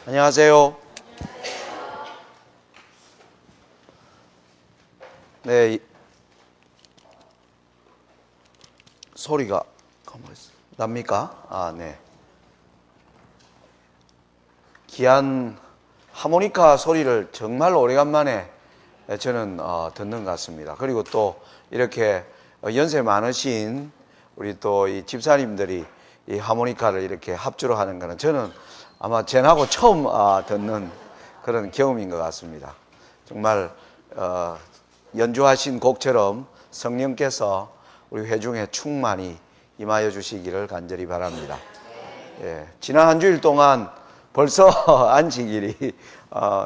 안녕하세요. 네, 소리가 납니까? 네. 귀한 하모니카 소리를 정말 오래간만에 저는 듣는 것 같습니다. 그리고 또 이렇게 연세 많으신 우리 또 이 집사님들이 이 하모니카를 이렇게 합주로 하는 거는 저는 아마 젠하고 처음 듣는 그런 경험인 것 같습니다. 정말 연주하신 곡처럼 성령께서 우리 회중에 충만히 임하여 주시기를 간절히 바랍니다. 예, 지난 한 주일 동안 벌써 안식일이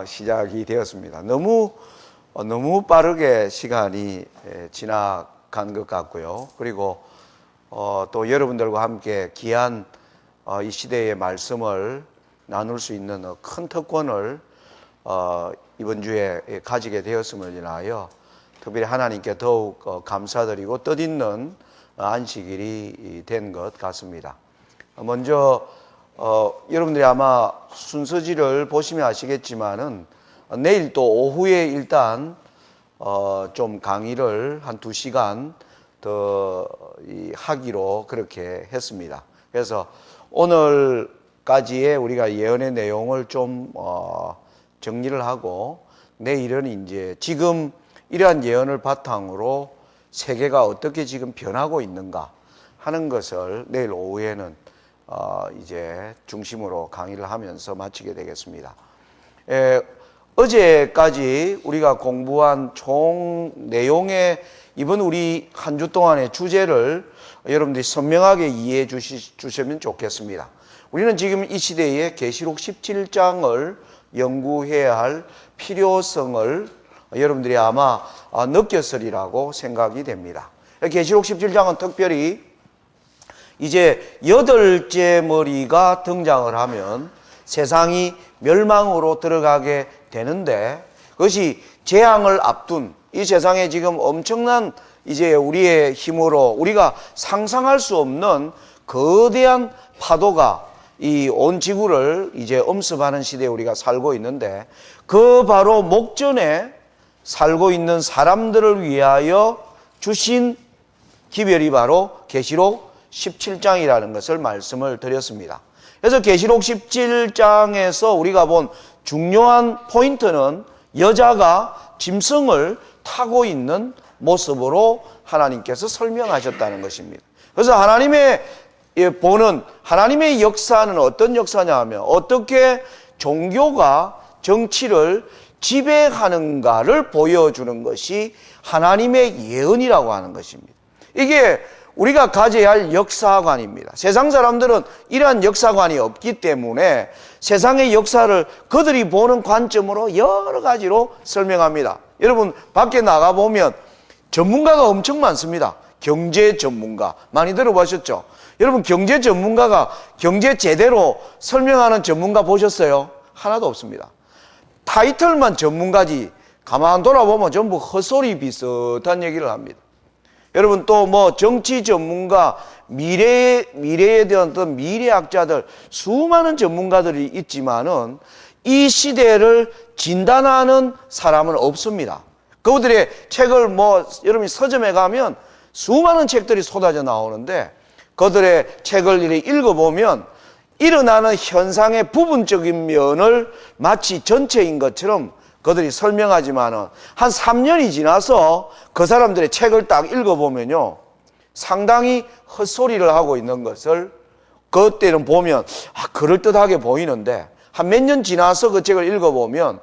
시작이 되었습니다. 너무 빠르게 시간이 지나간 것 같고요. 그리고 또 여러분들과 함께 귀한 이 시대의 말씀을 나눌 수 있는 큰 특권을 이번 주에 가지게 되었음을 인하여 특별히 하나님께 더욱 감사드리고 뜻있는 안식일이 된 것 같습니다. 먼저 여러분들이 아마 순서지를 보시면 아시겠지만은 내일 또 오후에 일단 좀 강의를 한 2시간 더 하기로 그렇게 했습니다. 그래서 오늘까지의 우리가 예언의 내용을 좀 정리를 하고 내일은 이제 지금 이러한 예언을 바탕으로 세계가 어떻게 지금 변하고 있는가 하는 것을 내일 오후에는 이제 중심으로 강의를 하면서 마치게 되겠습니다. 어제까지 우리가 공부한 총 내용의 이번 우리 한 주 동안의 주제를 여러분들이 선명하게 이해해 주시면 좋겠습니다. 우리는 지금 이 시대에 계시록 17장을 연구해야 할 필요성을 여러분들이 아마 느꼈으리라고 생각이 됩니다. 계시록 17장은 특별히 이제 8째 머리가 등장을 하면 세상이 멸망으로 들어가게 되는데 그것이 재앙을 앞둔 이 세상에 지금 엄청난 이제 우리의 힘으로 우리가 상상할 수 없는 거대한 파도가 이 온 지구를 이제 엄습하는 시대에 우리가 살고 있는데 그 바로 목전에 살고 있는 사람들을 위하여 주신 기별이 바로 계시록 17장이라는 것을 말씀을 드렸습니다. 그래서 계시록 17장에서 우리가 본 중요한 포인트는 여자가 짐승을 타고 있는 모습으로 하나님께서 설명하셨다는 것입니다. 그래서 하나님의 보는 하나님의 역사는 어떤 역사냐 하면 어떻게 종교가 정치를 지배하는가를 보여주는 것이 하나님의 예언이라고 하는 것입니다. 이게 우리가 가져야 할 역사관입니다. 세상 사람들은 이러한 역사관이 없기 때문에 세상의 역사를 그들이 보는 관점으로 여러 가지로 설명합니다. 여러분 밖에 나가보면 전문가가 엄청 많습니다. 경제 전문가 많이 들어보셨죠? 여러분 경제 전문가가 경제 제대로 설명하는 전문가 보셨어요? 하나도 없습니다. 타이틀만 전문가지 가만 돌아보면 전부 헛소리 비슷한 얘기를 합니다. 여러분 또 뭐 정치 전문가, 미래에 대한 어떤 미래학자들 수많은 전문가들이 있지만은 이 시대를 진단하는 사람은 없습니다. 그들의 책을 뭐 여러분이 서점에 가면 수많은 책들이 쏟아져 나오는데 그들의 책을 이렇게 읽어보면 일어나는 현상의 부분적인 면을 마치 전체인 것처럼 그들이 설명하지만은 한 3년이 지나서 그 사람들의 책을 딱 읽어보면요 상당히 헛소리를 하고 있는 것을 그때는 보면 그럴듯하게 보이는데 한 몇 년 지나서 그 책을 읽어보면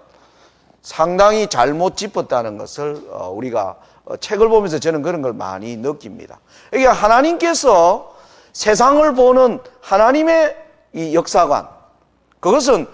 상당히 잘못 짚었다는 것을 우리가 책을 보면서 저는 그런 걸 많이 느낍니다. 이게 하나님께서 세상을 보는 하나님의 이 역사관 그것은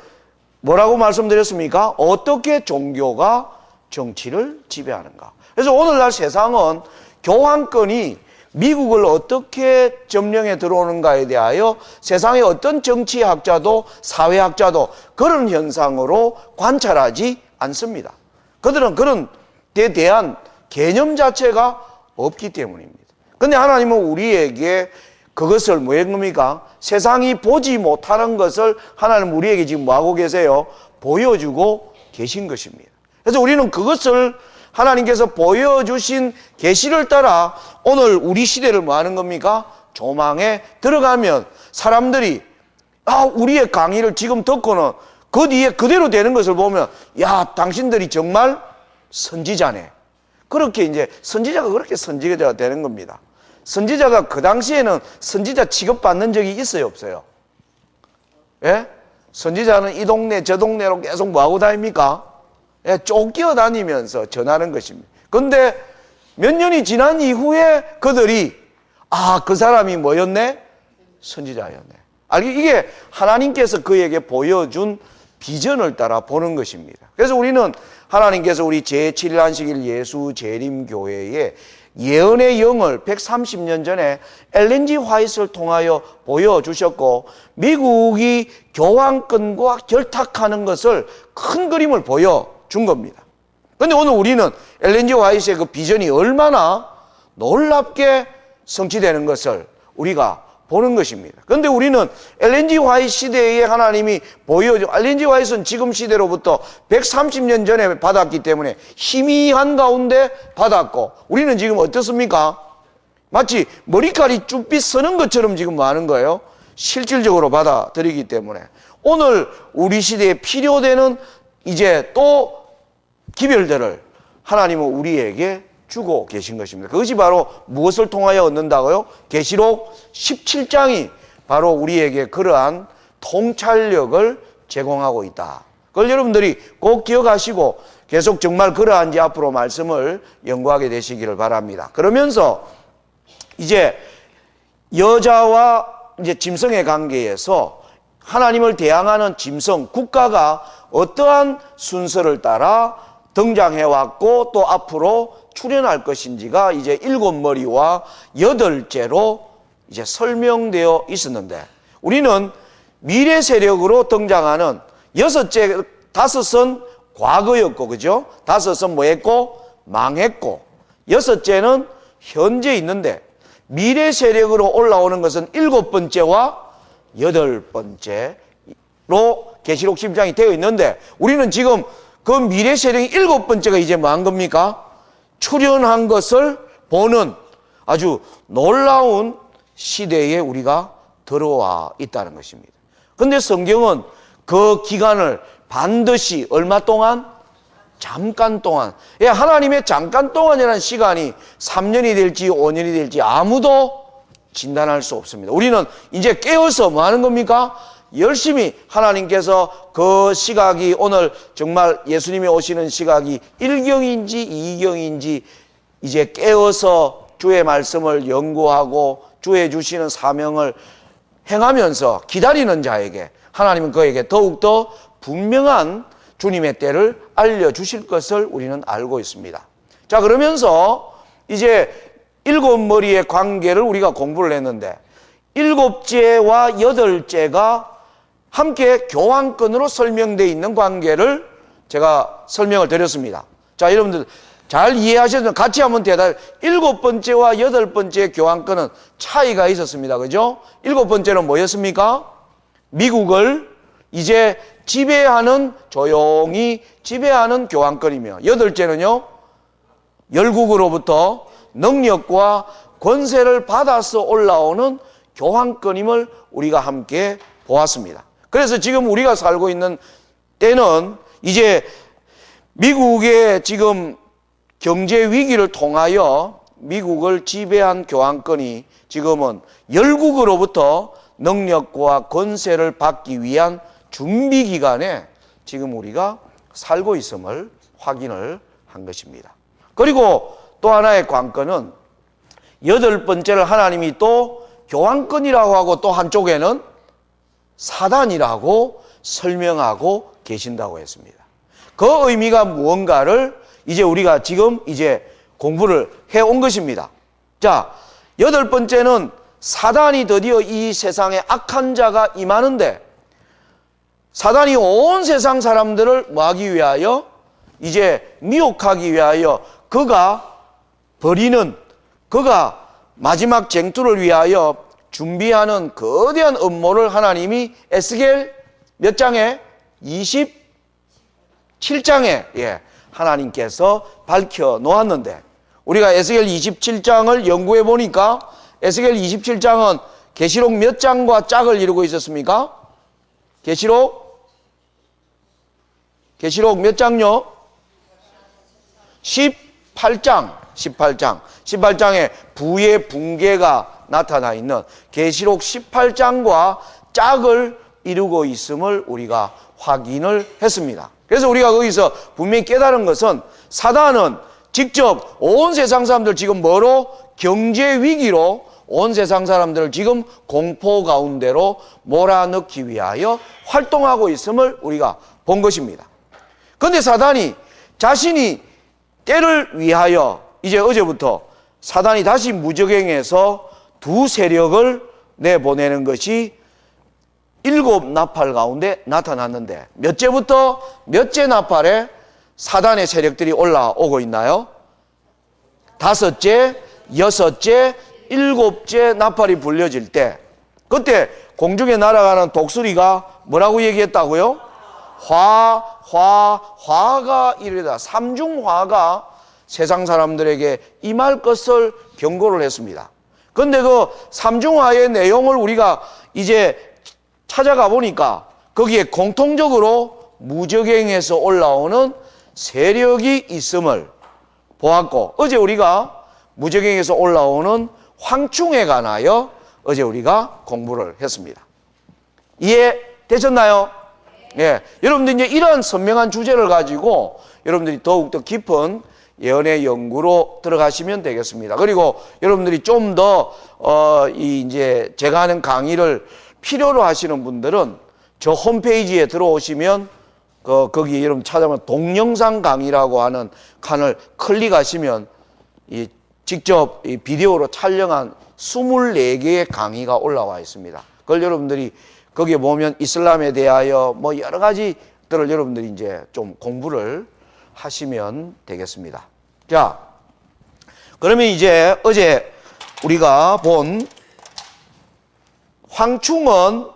뭐라고 말씀드렸습니까? 어떻게 종교가 정치를 지배하는가. 그래서 오늘날 세상은 교황권이 미국을 어떻게 점령해 들어오는가에 대하여 세상의 어떤 정치학자도 사회학자도 그런 현상으로 관찰하지 않습니다. 그들은 그런 데 대한 개념 자체가 없기 때문입니다. 그런데 하나님은 우리에게 그것을 뭐한 겁니까? 세상이 보지 못하는 것을 하나님 우리에게 지금 뭐하고 계세요? 보여주고 계신 것입니다. 그래서 우리는 그것을 하나님께서 보여주신 계시를 따라 오늘 우리 시대를 뭐 하는 겁니까? 조망에 들어가면 사람들이 우리의 강의를 지금 듣고는 그 뒤에 그대로 되는 것을 보면 야, 당신들이 정말 선지자네. 그렇게 이제 선지자가 그렇게 선지자가 되는 겁니다. 선지자가 그 당시에는 선지자 취급받는 적이 있어요, 없어요? 예? 선지자는 이 동네 저 동네로 계속 뭐하고 다닙니까? 예, 쫓겨 다니면서 전하는 것입니다. 그런데 몇 년이 지난 이후에 그들이 그 사람이 뭐였네? 선지자였네. 이게 하나님께서 그에게 보여준 비전을 따라 보는 것입니다. 그래서 우리는 하나님께서 우리 제7일 안식일 예수 재림교회에 예언의 영을 130년 전에 엘렌 G 화이트를 통하여 보여주셨고 미국이 교황권과 결탁하는 것을 큰 그림을 보여준 겁니다. 그런데 오늘 우리는 엘렌 G 화이트의 그 비전이 얼마나 놀랍게 성취되는 것을 우리가 보는 것입니다. 그런데 우리는 엘렌 G 화이트 시대에 하나님이 엘렌 G 화이트는 지금 시대로부터 130년 전에 받았기 때문에 희미한 가운데 받았고 우리는 지금 어떻습니까? 마치 머리칼이 쭈삣 서는 것처럼 지금 뭐 하는 거예요? 실질적으로 받아들이기 때문에 오늘 우리 시대에 필요되는 이제 또 기별들을 하나님은 우리에게 주고 계신 것입니다. 그것이 바로 무엇을 통하여 얻는다고요? 계시록 17장이 바로 우리에게 그러한 통찰력을 제공하고 있다. 그걸 여러분들이 꼭 기억하시고 계속 정말 그러한지 앞으로 말씀을 연구하게 되시기를 바랍니다. 그러면서 이제 여자와 이제 짐승의 관계에서 하나님을 대항하는 짐승, 국가가 어떠한 순서를 따라 등장해왔고 또 앞으로 출현할 것인지가 이제 7머리와 8째로 이제 설명되어 있었는데 우리는 미래 세력으로 등장하는 6째, 5은 과거였고, 그죠? 5은 뭐 했고? 망했고, 6째는 현재 있는데 미래 세력으로 올라오는 것은 7번째와 8번째로 계시록 10장이 되어 있는데 우리는 지금 그 미래 세력이 7번째가 이제 뭐 한 겁니까? 출현한 것을 보는 아주 놀라운 시대에 우리가 들어와 있다는 것입니다. 그런데 성경은 그 기간을 반드시 얼마 동안? 잠깐 동안. 하나님의 잠깐 동안이라는 시간이 3년이 될지 5년이 될지 아무도 진단할 수 없습니다. 우리는 이제 깨어서 뭐 하는 겁니까? 열심히 하나님께서 그 시각이 오늘 정말 예수님이 오시는 시각이 1경인지 2경인지 이제 깨어서 주의 말씀을 연구하고 주의 주시는 사명을 행하면서 기다리는 자에게 하나님은 그에게 더욱더 분명한 주님의 때를 알려주실 것을 우리는 알고 있습니다. 자, 그러면서 이제 7머리의 관계를 우리가 공부를 했는데 7째와 8째가 함께 교황권으로 설명되어 있는 관계를 제가 설명을 드렸습니다. 자, 여러분들 잘 이해하셨으면 같이 한번 대답. 7번째와 8번째 교황권은 차이가 있었습니다. 그죠? 7번째는 뭐였습니까? 미국을 이제 지배하는, 조용히 지배하는 교황권이며 8째는요 열국으로부터 능력과 권세를 받아서 올라오는 교황권임을 우리가 함께 보았습니다. 그래서 지금 우리가 살고 있는 때는 이제 미국의 지금 경제 위기를 통하여 미국을 지배한 교황권이 지금은 열국으로부터 능력과 권세를 받기 위한 준비 기간에 지금 우리가 살고 있음을 확인을 한 것입니다. 그리고 또 하나의 관건은 8번째를 하나님이 또 교황권이라고 하고 또 한쪽에는 사단이라고 설명하고 계신다고 했습니다. 그 의미가 무언가를 이제 우리가 지금 이제 공부를 해온 것입니다. 자, 8번째는 사단이 드디어 이 세상에 악한 자가 임하는데 사단이 온 세상 사람들을 뭐하기 위하여? 이제 미혹하기 위하여 그가 마지막 쟁투를 위하여 준비하는 거대한 음모를 하나님이 에스겔 몇 장에? 27장에 하나님께서 밝혀 놓았는데, 우리가 에스겔 27장을 연구해 보니까 에스겔 27장은 계시록 몇 장과 짝을 이루고 있었습니까? 계시록 몇 장요? 18장에 부의 붕괴가 나타나 있는 계시록 18장과 짝을 이루고 있음을 우리가 확인을 했습니다. 그래서 우리가 거기서 분명히 깨달은 것은 사단은 직접 온 세상 사람들 지금 뭐로? 경제 위기로 온 세상 사람들을 지금 공포 가운데로 몰아넣기 위하여 활동하고 있음을 우리가 본 것입니다. 그런데 사단이 자신이 때를 위하여 이제 어제부터 사단이 다시 무적행에서 두 세력을 내보내는 것이 7 나팔 가운데 나타났는데, 몇째부터 몇째 나팔에 사단의 세력들이 올라오고 있나요? 5째, 6째, 7째 나팔이 불려질 때, 그때 공중에 날아가는 독수리가 뭐라고 얘기했다고요? 화가 이르다. 삼중화가 세상 사람들에게 임할 것을 경고를 했습니다. 그런데 그 삼중화의 내용을 우리가 이제 찾아가 보니까 거기에 공통적으로 무적행에서 올라오는 세력이 있음을 보았고, 어제 우리가 무적행에서 올라오는 황충에 관하여 어제 우리가 공부를 했습니다. 이해되셨나요? 예, 여러분들 이제 이러한 선명한 주제를 가지고 여러분들이 더욱더 깊은 예언의 연구로 들어가시면 되겠습니다. 그리고 여러분들이 좀 더 이제 제가 하는 강의를 필요로 하시는 분들은 저 홈페이지에 들어오시면 거기 여러분 찾아보면 동영상 강의라고 하는 칸을 클릭하시면 직접 비디오로 촬영한 24개의 강의가 올라와 있습니다. 그걸 여러분들이 거기에 보면 이슬람에 대하여 뭐 여러 가지들을 여러분들이 이제 좀 공부를 하시면 되겠습니다. 자, 그러면 이제 어제 우리가 본 황충은,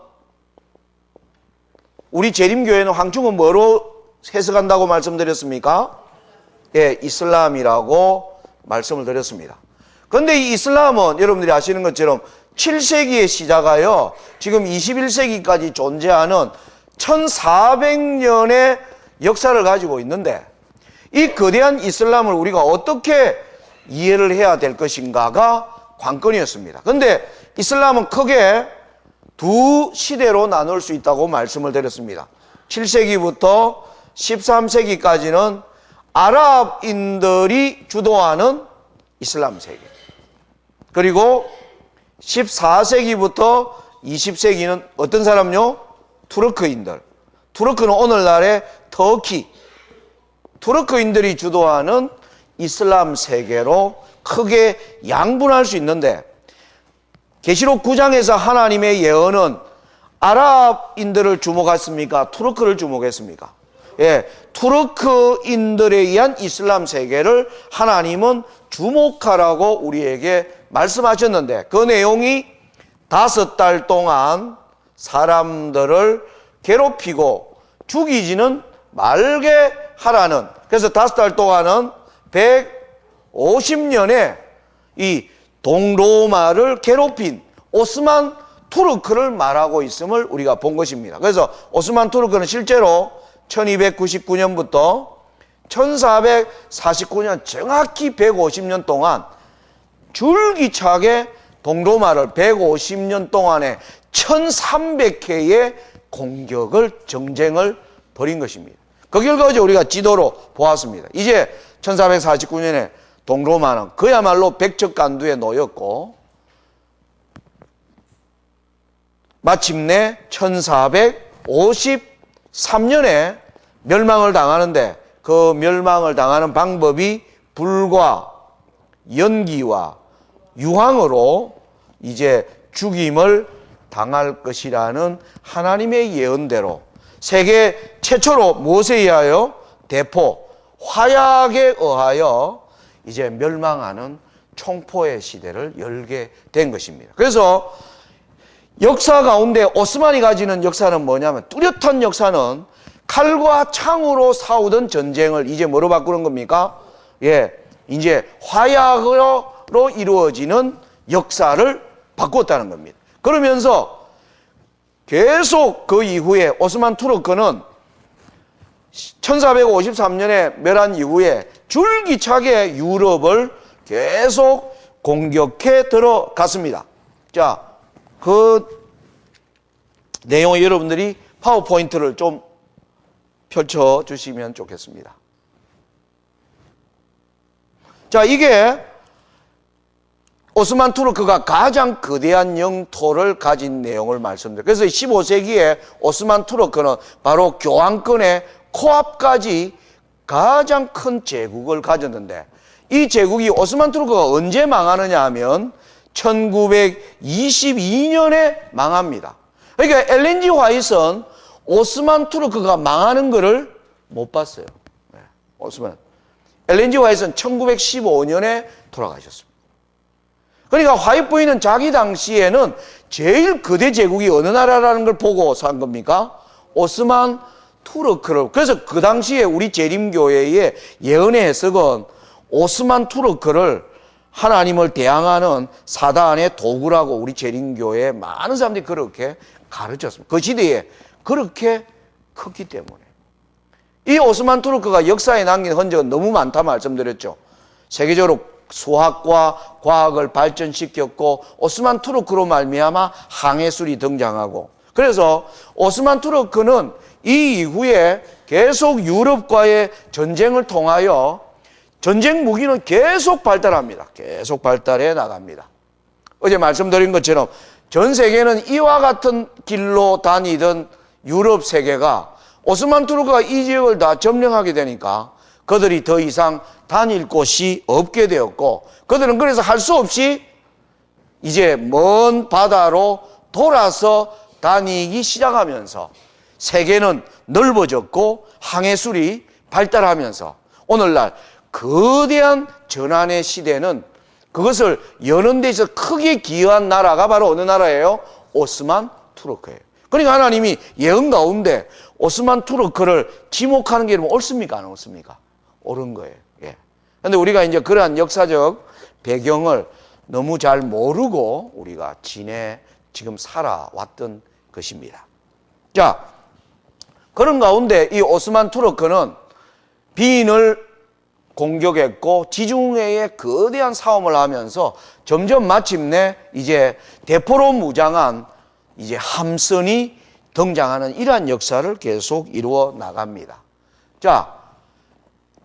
우리 재림교회는 황충은 뭐로 해석한다고 말씀드렸습니까? 예, 이슬람이라고 말씀을 드렸습니다. 그런데 이 이슬람은 여러분들이 아시는 것처럼 7세기에 시작하여 지금 21세기까지 존재하는 1400년의 역사를 가지고 있는데, 이 거대한 이슬람을 우리가 어떻게 이해를 해야 될 것인가가 관건이었습니다. 그런데 이슬람은 크게 두 시대로 나눌 수 있다고 말씀을 드렸습니다. 7세기부터 13세기까지는 아랍인들이 주도하는 이슬람 세계, 그리고 14세기부터 20세기는 어떤 사람요? 투르크인들. 투르크는 오늘날의 터키, 투르크인들이 주도하는 이슬람 세계로 크게 양분할 수 있는데, 계시록 9장에서 하나님의 예언은 아랍인들을 주목했습니까? 투르크를 주목했습니까? 예, 투르크인들에 의한 이슬람 세계를 하나님은 주목하라고 우리에게 말씀하셨는데, 그 내용이 5달 동안 사람들을 괴롭히고 죽이지는 말게 하라는, 그래서 5달 동안은 150년에 이 동로마를 괴롭힌 오스만 투르크를 말하고 있음을 우리가 본 것입니다. 그래서 오스만 투르크는 실제로 1299년부터 1449년 정확히 150년 동안 줄기차게 동로마를 150년 동안에 1300회의 공격을, 정쟁을 벌인 것입니다. 그 결과 어제 우리가 지도로 보았습니다. 이제 1449년에 동로마는 그야말로 백척간두에 놓였고, 마침내 1453년에 멸망을 당하는데, 그 멸망을 당하는 방법이 불과 연기와 유황으로 이제 죽임을 당할 것이라는 하나님의 예언대로 세계 최초로 무엇에 의하여? 대포, 화약에 의하여 이제 멸망하는 총포의 시대를 열게 된 것입니다. 그래서 역사 가운데 오스만이 가지는 역사는 뭐냐면, 뚜렷한 역사는 칼과 창으로 싸우던 전쟁을 이제 뭐로 바꾸는 겁니까? 예, 이제 화약으로 이루어지는 역사를 바꾸었다는 겁니다. 그러면서 계속 그 이후에 오스만 투르크는 1453년에 멸한 이후에 줄기차게 유럽을 계속 공격해 들어갔습니다. 자, 그 내용을 여러분들이 파워포인트를 좀 펼쳐 주시면 좋겠습니다. 자, 이게 오스만 투르크가 가장 거대한 영토를 가진 내용을 말씀드려요. 그래서 15세기에 오스만 투르크는 바로 교황권의 코앞까지 가장 큰 제국을 가졌는데, 이 제국이 오스만 투르크가 언제 망하느냐 하면 1922년에 망합니다. 그러니까 엘렌지 화이트는 오스만 투르크가 망하는 것을 못 봤어요. 엘렌지 화이트는 1915년에 돌아가셨습니다. 그러니까 화이트 부인은 자기 당시에는 제일 거대 제국이 어느 나라라는 걸 보고 산 겁니까? 오스만 투르크를. 그래서 그 당시에 우리 재림교회의 예언의 해석은 오스만 투르크를 하나님을 대항하는 사단의 도구라고 우리 재림교회에 많은 사람들이 그렇게 가르쳤습니다. 그 시대에 그렇게 컸기 때문에. 이 오스만 투르크가 역사에 남긴 흔적은 너무 많다 말씀드렸죠. 세계적으로 수학과 과학을 발전시켰고, 오스만 투르크로 말미암아 항해술이 등장하고, 그래서 오스만 투르크는 이 이후에 계속 유럽과의 전쟁을 통하여 전쟁 무기는 계속 발달합니다. 계속 발달해 나갑니다. 어제 말씀드린 것처럼 전 세계는 이와 같은 길로 다니던 유럽 세계가 오스만 투르크가 이 지역을 다 점령하게 되니까 그들이 더 이상 다닐 곳이 없게 되었고, 그들은 그래서 할 수 없이 이제 먼 바다로 돌아서 다니기 시작하면서 세계는 넓어졌고 항해술이 발달하면서 오늘날 거대한 전환의 시대는, 그것을 여는 데 있어서 크게 기여한 나라가 바로 어느 나라예요? 오스만 투르크예요. 그러니까 하나님이 예언 가운데 오스만 투르크를 지목하는 게 옳습니까? 안 옳습니까? 옳은 거예요. 예. 근데 우리가 이제 그러한 역사적 배경을 너무 잘 모르고 우리가 지금 살아왔던 것입니다. 자, 그런 가운데 이 오스만 투르크는 빈을 공격했고 지중해에 거대한 싸움을 하면서 점점 마침내 이제 대포로 무장한 이제 함선이 등장하는 이러한 역사를 계속 이루어 나갑니다. 자,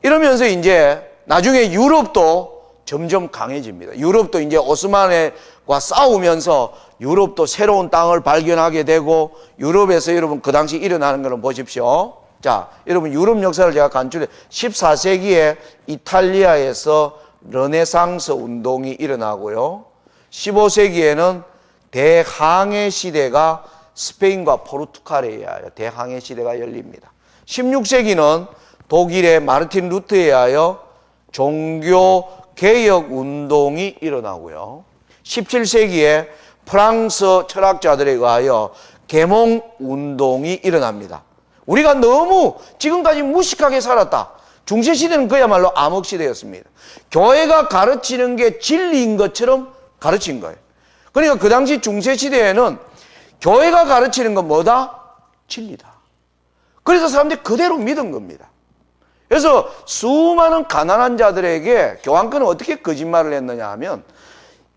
이러면서 이제 나중에 유럽도 점점 강해집니다. 유럽도 이제 오스만과 싸우면서 유럽도 새로운 땅을 발견하게 되고, 유럽에서 여러분 그 당시 일어나는 것을 보십시오. 자, 여러분 유럽 역사를 제가 간추려 14세기에 이탈리아에서 르네상스 운동이 일어나고요. 15세기에는 대항해 시대가 스페인과 포르투갈에 의하여 대항해 시대가 열립니다. 16세기는 독일의 마르틴 루터에 의하여 종교 개혁 운동이 일어나고요. 17세기에 프랑스 철학자들에 의하여 계몽 운동이 일어납니다. 우리가 너무 지금까지 무식하게 살았다. 중세시대는 그야말로 암흑시대였습니다. 교회가 가르치는 게 진리인 것처럼 가르친 거예요. 그러니까 그 당시 중세시대에는 교회가 가르치는 건 뭐다? 진리다. 그래서 사람들이 그대로 믿은 겁니다. 그래서 수많은 가난한 자들에게 교황권은 어떻게 거짓말을 했느냐 하면,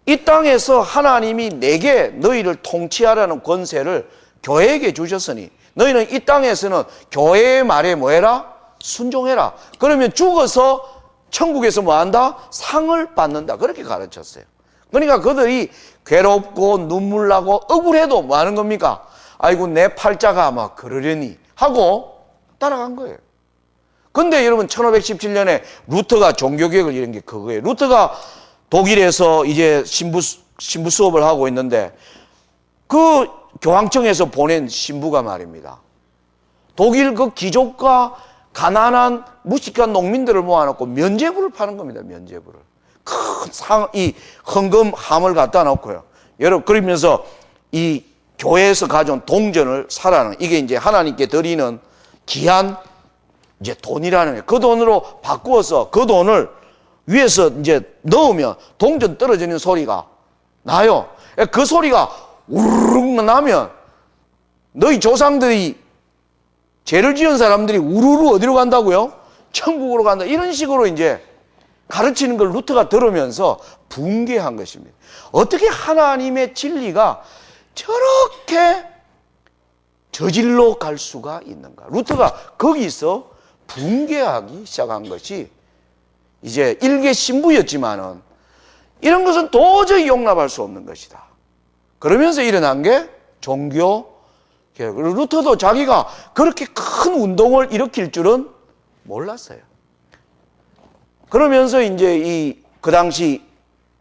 이 땅에서 하나님이 내게 너희를 통치하라는 권세를 교회에게 주셨으니 너희는 이 땅에서는 교회의 말에 뭐해라? 순종해라. 그러면 죽어서 천국에서 뭐한다? 상을 받는다. 그렇게 가르쳤어요. 그러니까 그들이 괴롭고 눈물 나고 억울해도 뭐 하는 겁니까? 아이고 내 팔자가 아마 그러려니 하고 따라간 거예요. 근데 여러분 1517년에 루터가 종교개혁을 이룬 게 그거예요. 루터가 독일에서 이제 신부 수업을 하고 있는데 그 교황청에서 보낸 신부가 말입니다. 독일 그 귀족과 가난한 무식한 농민들을 모아놓고 면죄부를 파는 겁니다. 면죄부를. 큰 이 헌금함을 갖다 놓고요. 여러분, 그러면서 이 교회에서 가져온 동전을 사라는, 이게 이제 하나님께 드리는 귀한 이제 돈이라는 거예요. 그 돈으로 바꾸어서 그 돈을 위에서 이제 넣으면 동전 떨어지는 소리가 나요. 그 소리가 우르르 나면 너희 조상들이 죄를 지은 사람들이 우르르 어디로 간다고요? 천국으로 간다. 이런 식으로 이제 가르치는 걸 루터가 들으면서 붕괴한 것입니다. 어떻게 하나님의 진리가 저렇게 저질로 갈 수가 있는가? 루터가 거기서 붕괴하기 시작한 것이 이제 일개 신부였지만은 이런 것은 도저히 용납할 수 없는 것이다. 그러면서 일어난 게 종교 개혁. 루터도 자기가 그렇게 큰 운동을 일으킬 줄은 몰랐어요. 그러면서 이제 그 당시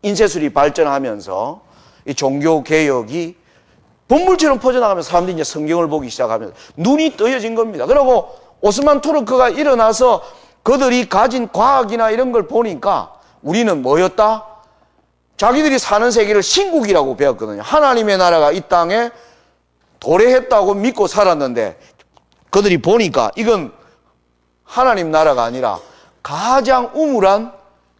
인쇄술이 발전하면서 이 종교 개혁이 분물처럼 퍼져나가면서 사람들이 이제 성경을 보기 시작하면서 눈이 뜨여진 겁니다. 그리고 오스만 투르크가 일어나서 그들이 가진 과학이나 이런 걸 보니까 우리는 뭐였다? 자기들이 사는 세계를 신국이라고 배웠거든요. 하나님의 나라가 이 땅에 도래했다고 믿고 살았는데 그들이 보니까 이건 하나님 나라가 아니라 가장 우물한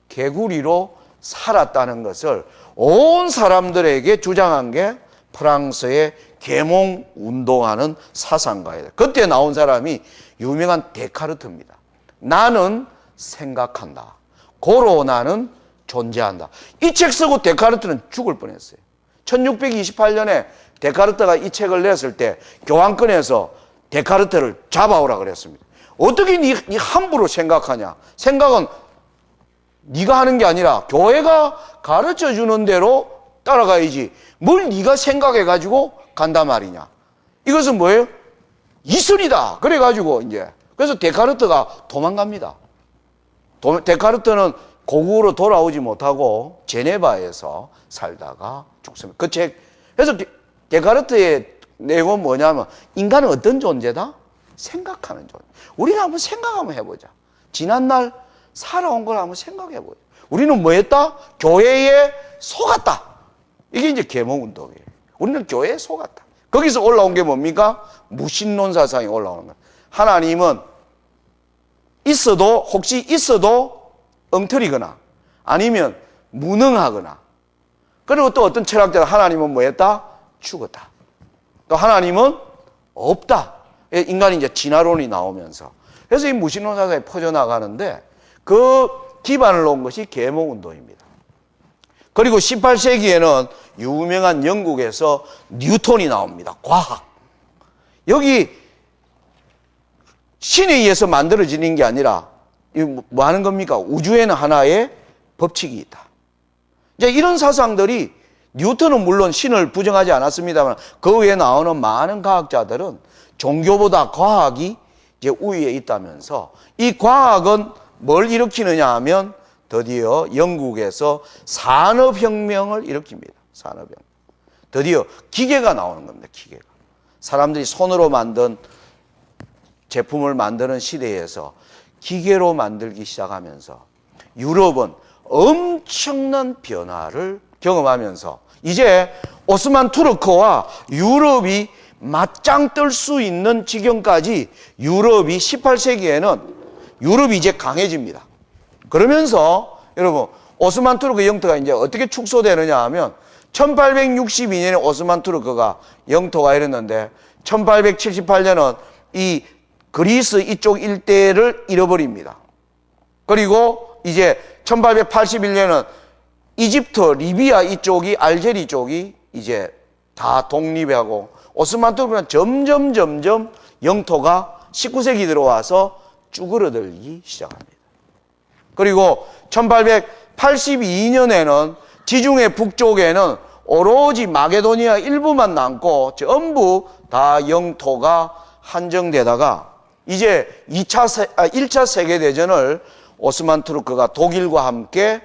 개구리로 살았다는 것을 온 사람들에게 주장한 게 프랑스의 계몽 운동하는 사상가예요. 그때 나온 사람이 유명한 데카르트입니다. 나는 생각한다. 고로 나는 존재한다. 이 책 쓰고 데카르트는 죽을 뻔했어요. 1628년에 데카르트가 이 책을 냈을 때 교황권에서 데카르트를 잡아오라 그랬습니다. 어떻게 네 함부로 생각하냐? 생각은 네가 하는 게 아니라 교회가 가르쳐주는 대로 따라가야지 뭘 네가 생각해가지고 간단 말이냐. 이것은 뭐예요? 이슬이다. 그래가지고 이제 그래서 데카르트가 도망갑니다. 데카르트는 고국으로 돌아오지 못하고 제네바에서 살다가 죽습니다. 그 책, 그래서 데카르트의 내용은 뭐냐면 인간은 어떤 존재다? 생각하는 존재. 우리가 한번 생각 한번 해보자. 지난날 살아온 걸 한번 생각해보자. 우리는 뭐 했다? 교회에 속았다. 이게 이제 계몽운동이에요. 우리는 교회에 속았다. 거기서 올라온 게 뭡니까? 무신론 사상이 올라오는 거예요. 하나님은 있어도 혹시 있어도 엉터리거나 아니면 무능하거나, 그리고 또 어떤 철학자가 하나님은 뭐 했다? 죽었다. 또 하나님은 없다. 인간이 이제 진화론이 나오면서 그래서 이 무신론 사상이 퍼져나가는데 그 기반을 놓은 것이 계몽운동입니다. 그리고 18세기에는 유명한 영국에서 뉴턴이 나옵니다. 과학. 여기 신에 의해서 만들어지는 게 아니라 뭐 하는 겁니까? 우주에는 하나의 법칙이 있다. 이제 이런 사상들이 뉴턴은 물론 신을 부정하지 않았습니다만 그 외에 나오는 많은 과학자들은 종교보다 과학이 이제 우위에 있다면서 이 과학은 뭘 일으키느냐 하면 드디어 영국에서 산업혁명을 일으킵니다. 산업혁명. 드디어 기계가 나오는 겁니다. 기계가. 사람들이 손으로 만든 제품을 만드는 시대에서 기계로 만들기 시작하면서 유럽은 엄청난 변화를 경험하면서 이제 오스만 투르크와 유럽이 맞짱 뜰 수 있는 지경까지 유럽이 18세기에는 유럽이 이제 강해집니다. 그러면서 여러분 오스만 투르크 영토가 이제 어떻게 축소되느냐 하면 1862년에 오스만 투르크가 영토가 이랬는데 1878년은 이 그리스 이쪽 일대를 잃어버립니다. 그리고 이제 1881년은 이집트, 리비아 이쪽이 알제리 쪽이 이제 다 독립하고 오스만 투르크는 점점 영토가 19세기 들어와서 쭈그러들기 시작합니다. 그리고 1882년에는 지중해 북쪽에는 오로지 마게도니아 일부만 남고 전부 다 영토가 한정되다가 이제 1차 세계대전을 오스만 투르크가 독일과 함께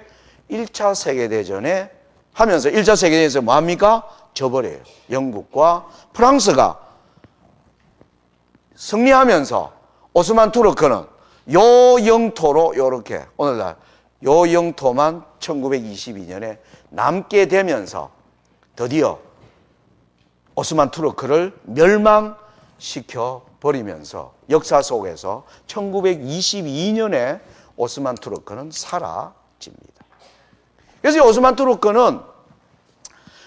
1차 세계대전에 하면서 1차 세계대전에서 뭐합니까? 져버려요. 영국과 프랑스가 승리하면서 오스만 투르크는 요 영토로 요렇게 오늘날 요 영토만 1922년에 남게 되면서 드디어 오스만 투르크를 멸망시켜 버리면서 역사 속에서 1922년에 오스만 투르크는 사라집니다. 그래서 오스만 투르크는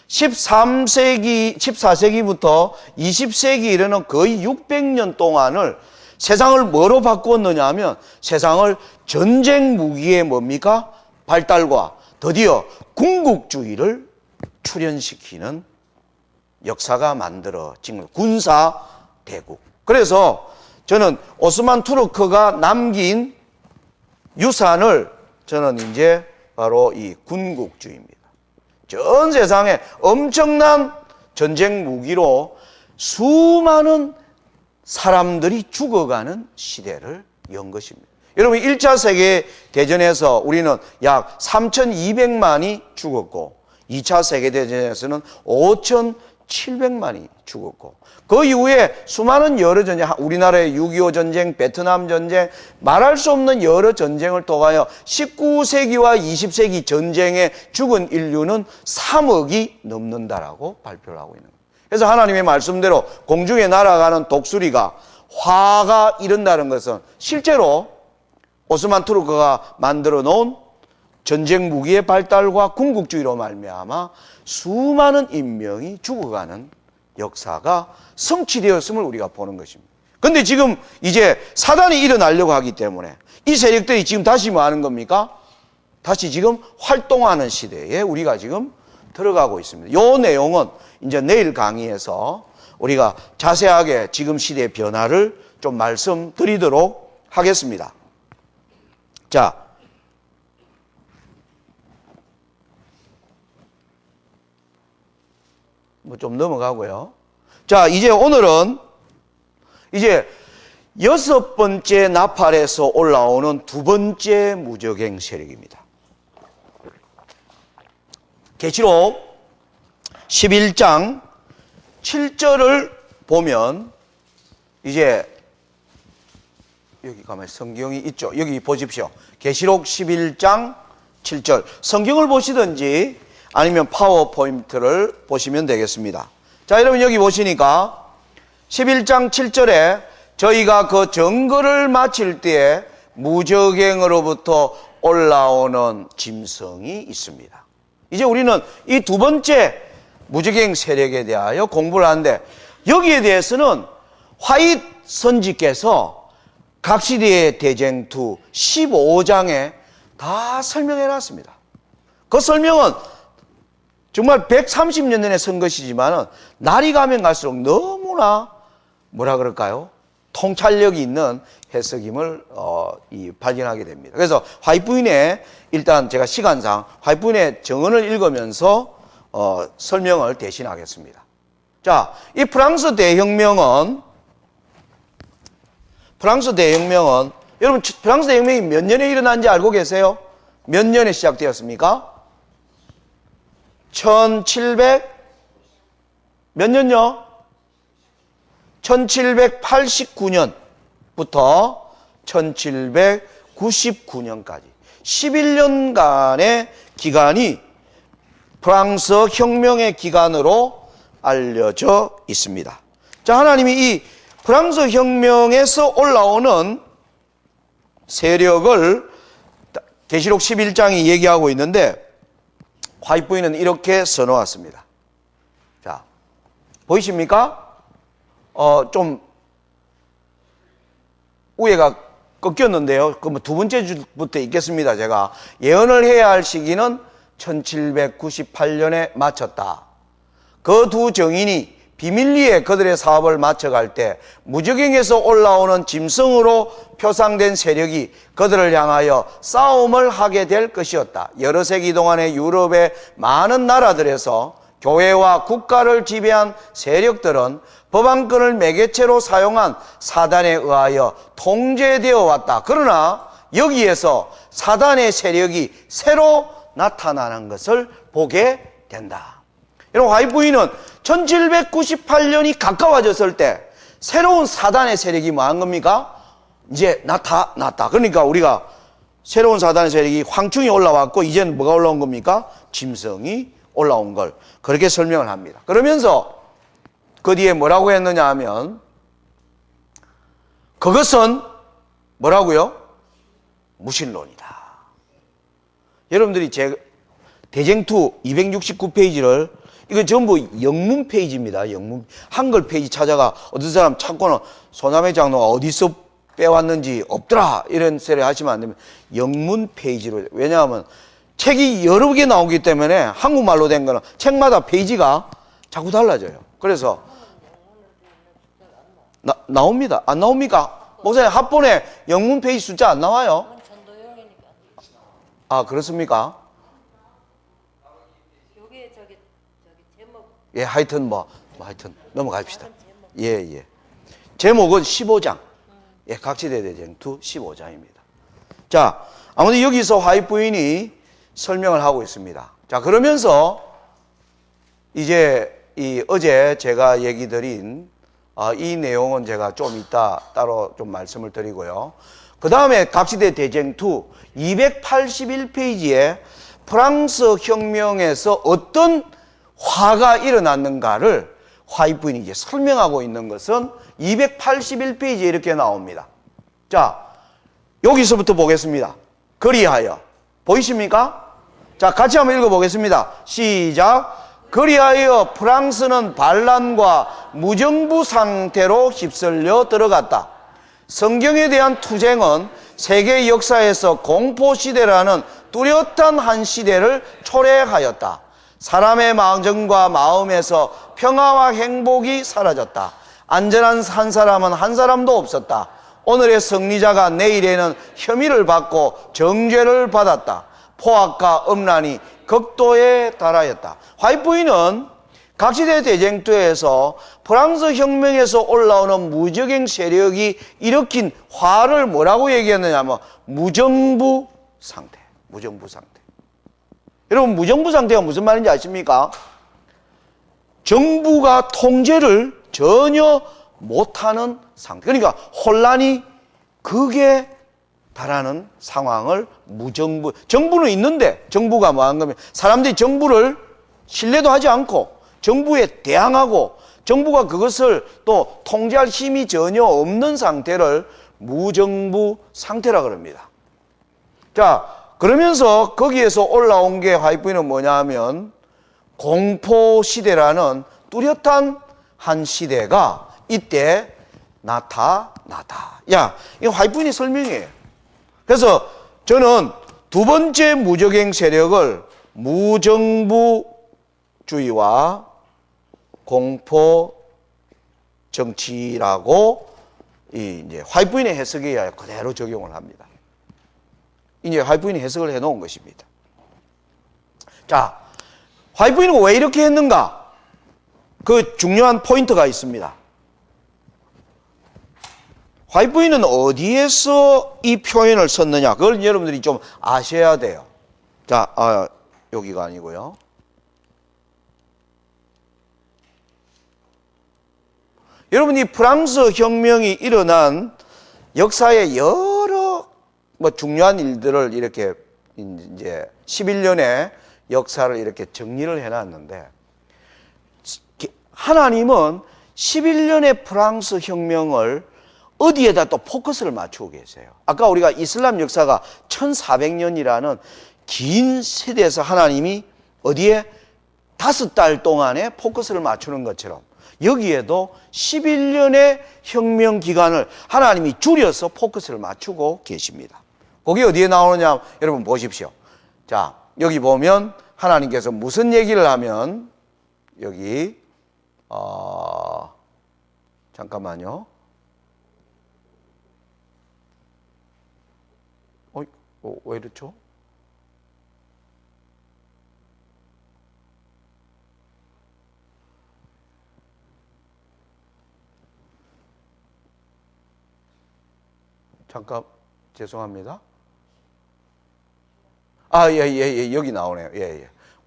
14세기부터 20세기 이르는 거의 600년 동안을 세상을 뭐로 바꾸었느냐 하면 세상을 전쟁 무기의 뭡니까? 발달과 드디어 군국주의를 출현시키는 역사가 만들어진 군사 대국. 그래서 저는 오스만 투르크가 남긴 유산을 저는 이제 바로 이 군국주의입니다. 전 세상에 엄청난 전쟁 무기로 수많은 사람들이 죽어가는 시대를 연 것입니다. 여러분 1차 세계대전에서 우리는 약 3,200만이 죽었고 2차 세계대전에서는 5,700만이 죽었고 그 이후에 수많은 여러 전쟁, 우리나라의 6.25 전쟁, 베트남 전쟁, 말할 수 없는 여러 전쟁을 통하여 19세기와 20세기 전쟁에 죽은 인류는 3억이 넘는다라고 발표를 하고 있는 거예요. 그래서 하나님의 말씀대로 공중에 날아가는 독수리가 화가 이른다는 것은 실제로 오스만 투르크가 만들어 놓은 전쟁 무기의 발달과 군국주의로 말미암아 수많은 인명이 죽어가는 역사가 성취되었음을 우리가 보는 것입니다. 그런데 지금 이제 사단이 일어나려고 하기 때문에 이 세력들이 지금 다시 뭐 하는 겁니까? 다시 지금 활동하는 시대에 우리가 지금 들어가고 있습니다. 이 내용은 이제 내일 강의에서 우리가 자세하게 지금 시대의 변화를 좀 말씀드리도록 하겠습니다. 자, 뭐 좀 넘어가고요. 자, 이제 오늘은 이제 6번째 나팔에서 올라오는 2번째 무적행 세력입니다. 계시록 11장 7절을 보면 이제 여기 가면 성경이 있죠. 여기 보십시오. 계시록 11장 7절. 성경을 보시든지 아니면 파워포인트를 보시면 되겠습니다. 자, 여러분 여기 보시니까 11장 7절에 저희가 그 정거를 마칠 때에 무적행으로부터 올라오는 짐승이 있습니다. 이제 우리는 이 2번째 무적행 세력에 대하여 공부를 하는데 여기에 대해서는 화이트 선지께서 각 시대의 대쟁투 15장에 다 설명해 놨습니다. 그 설명은 정말 130년 전에 쓴 것이지만 날이 가면 갈수록 너무나 뭐라 그럴까요? 통찰력이 있는 해석임을 발견하게 됩니다. 그래서 화이트부인의 일단 제가 시간상 화이트부인의 정언을 읽으면서 설명을 대신하겠습니다. 자, 이 프랑스 대혁명은 여러분 프랑스 대혁명이 몇 년에 일어난지 알고 계세요? 몇 년에 시작되었습니까? 1700 몇 년요? 1789년부터 1799년까지 11년간의 기간이 프랑스 혁명의 기간으로 알려져 있습니다. 자, 하나님이 이 프랑스 혁명에서 올라오는 세력을 계시록 11장이 얘기하고 있는데 화이트부인은 이렇게 써놓았습니다. 자, 보이십니까? 좀 위에가 꺾였는데요. 그럼 2번째 주부터 읽겠습니다. 제가 예언을 해야 할 시기는 1798년에 마쳤다. 그 두 정인이 비밀리에 그들의 사업을 마쳐갈 때 무적행에서 올라오는 짐승으로 표상된 세력이 그들을 향하여 싸움을 하게 될 것이었다. 여러 세기 동안의 유럽의 많은 나라들에서 교회와 국가를 지배한 세력들은 법안권을 매개체로 사용한 사단에 의하여 통제되어 왔다. 그러나 여기에서 사단의 세력이 새로 나타나는 것을 보게 된다. 여러분, 화이트부인은 1798년이 가까워졌을 때 새로운 사단의 세력이 뭐한 겁니까? 이제 나타났다. 그러니까 우리가 새로운 사단의 세력이 황충이 올라왔고 이제는 뭐가 올라온 겁니까? 짐승이 올라온 걸 그렇게 설명을 합니다. 그러면서 그 뒤에 뭐라고 했느냐 하면 그것은 뭐라고요? 무신론이다. 여러분들이 제 대쟁투 269페이지를 이거 전부 영문 페이지입니다. 영문 한글 페이지 찾아가 어떤 사람 찾고는 소남의 장로가 어디서 빼왔는지 없더라 이런 소리 하시면 안 됩니다. 영문 페이지로. 왜냐하면 책이 여러 개 나오기 때문에 한국말로 된 거는 책마다 페이지가 자꾸 달라져요. 그래서 나옵니다. 안 나옵니까? 목사님 합본에 영문 페이지 숫자 안 나와요? 아, 그렇습니까? 예, 하여튼 하여튼 넘어갑시다. 예. 제목은 15장. 예, 각지대 대쟁투 15장입니다. 자, 아무튼 여기서 화이트 부인이 설명을 하고 있습니다. 자, 그러면서 이제 어제 제가 얘기 드린 이 내용은 제가 좀 이따 따로 좀 말씀을 드리고요. 그 다음에 각지대 대쟁투 281페이지에 프랑스 혁명에서 어떤 화가 일어났는가를 화이트 부인이 이제 설명하고 있는 것은 281페이지에 이렇게 나옵니다. 자, 여기서부터 보겠습니다. 그리하여. 보이십니까? 자, 같이 한번 읽어보겠습니다. 시작. 그리하여 프랑스는 반란과 무정부 상태로 휩쓸려 들어갔다. 성경에 대한 투쟁은 세계 역사에서 공포시대라는 뚜렷한 한 시대를 초래하였다. 사람의 마음과 마음에서 평화와 행복이 사라졌다. 안전한 한 사람은 한 사람도 없었다. 오늘의 승리자가 내일에는 혐의를 받고 정죄를 받았다. 포악과 음란이 극도에 달하였다. 화이트 부인은 각지대 대쟁투에서 프랑스 혁명에서 올라오는 무적행 세력이 일으킨 화를 뭐라고 얘기했느냐면 무정부 상태. 무정부 상태. 여러분, 무정부 상태가 무슨 말인지 아십니까? 정부가 통제를 전혀 못하는 상태. 그러니까 혼란이 극에 달하는 상황을 무정부. 정부는 있는데 정부가 뭐 한 거면 사람들이 정부를 신뢰도 하지 않고 정부에 대항하고 정부가 그것을 또 통제할 힘이 전혀 없는 상태를 무정부 상태라 그럽니다. 자, 그러면서 거기에서 올라온 게 화이트 부인은 뭐냐 하면 공포시대라는 뚜렷한 한 시대가 이때 나타나다. 야, 이거 화이트 부인의 설명이에요. 그래서 저는 두 번째 무적행 세력을 무정부주의와 공포 정치라고 이제 화이트 부인의 해석에 의하여 그대로 적용을 합니다. 이제 화이트 부인이 해석을 해 놓은 것입니다. 자, 화이트 부인은 왜 이렇게 했는가? 그 중요한 포인트가 있습니다. 화이트 부인은 어디에서 이 표현을 썼느냐? 그걸 여러분들이 좀 아셔야 돼요. 자, 여기가 아니고요. 여러분이 프랑스 혁명이 일어난 역사의 여러 중요한 일들을 이렇게 이제 11년의 역사를 이렇게 정리를 해놨는데, 하나님은 11년의 프랑스 혁명을 어디에다 또 포커스를 맞추고 계세요. 아까 우리가 이슬람 역사가 1400년이라는 긴 세대에서 하나님이 어디에 5달 동안에 포커스를 맞추는 것처럼 여기에도 11년의 혁명 기간을 하나님이 줄여서 포커스를 맞추고 계십니다. 거기 어디에 나오느냐 여러분 보십시오. 자, 여기 보면 하나님께서 무슨 얘기를 하면 여기 잠깐만요. 왜 이렇죠? 잠깐 죄송합니다. 여기 나오네요.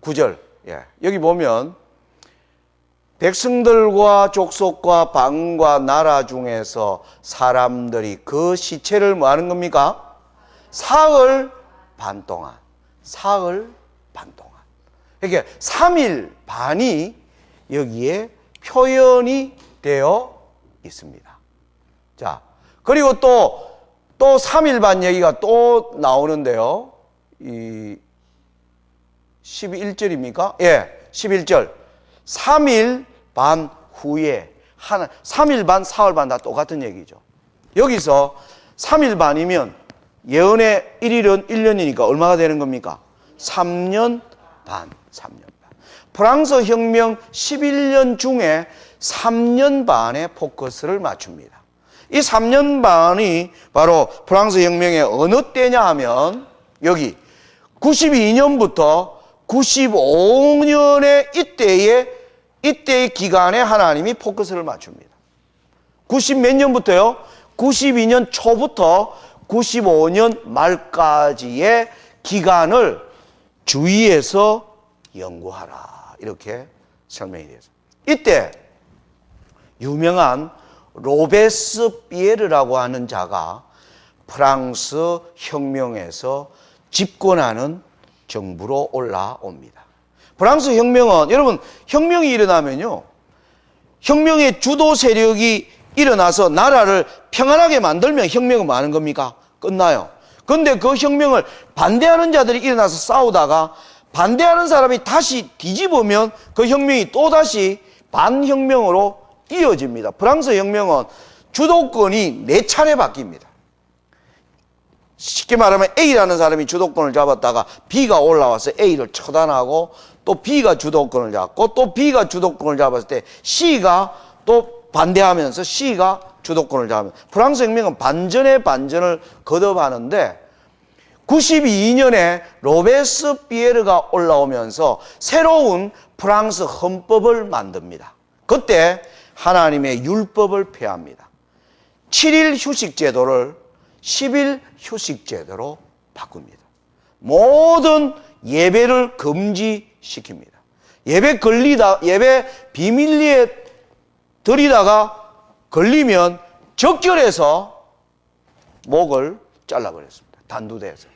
9절. 여기 보면 백성들과 족속과 방과 나라 중에서 사람들이 그 시체를 뭐 하는 겁니까? 사흘 반 동안. 사흘 반 동안. 이렇게 3일 반이 여기에 표현이 되어 있습니다. 자, 그리고 또 3일반 얘기가 또 나오는데요. 이 11절입니까? 예, 11절. 3일 반 후에 3일 반, 사흘 반 다 똑같은 얘기죠. 여기서 3일 반이면 예언의 1일은 1년이니까 얼마가 되는 겁니까? 3년 반, 3년 반. 프랑스 혁명 11년 중에 3년 반에 포커스를 맞춥니다. 이 3년 반이 바로 프랑스 혁명의 어느 때냐 하면 여기 92년부터 95년의 이때의 기간에 하나님이 포커스를 맞춥니다. 90 몇 년부터요? 92년 초부터 95년 말까지의 기간을 주위에서 연구하라. 이렇게 설명이 되었습니다. 이때 유명한 로베스피에르라고 하는 자가 프랑스 혁명에서 집권하는 정부로 올라옵니다. 프랑스 혁명은 여러분 혁명이 일어나면요. 혁명의 주도 세력이 일어나서 나라를 평안하게 만들면 혁명은 뭐 하는 겁니까? 끝나요. 그런데 그 혁명을 반대하는 자들이 일어나서 싸우다가 반대하는 사람이 다시 뒤집으면 그 혁명이 또다시 반혁명으로 이어집니다. 프랑스 혁명은 주도권이 4차례 바뀝니다. 쉽게 말하면 A라는 사람이 주도권을 잡았다가 B가 올라와서 A를 처단하고 또 B가 주도권을 잡고 또 B가 주도권을 잡았을 때 C가 또 반대하면서 C가 주도권을 잡으면 프랑스 혁명은 반전의 반전을 거듭하는데 92년에 로베스피에르가 올라오면서 새로운 프랑스 헌법을 만듭니다. 그때 하나님의 율법을 폐합니다. 7일 휴식 제도를 10일 휴식 제도로 바꿉니다. 모든 예배를 금지시킵니다. 예배 비밀리에 드리다가 걸리면 적결해서 목을 잘라버렸습니다. 단두대에서.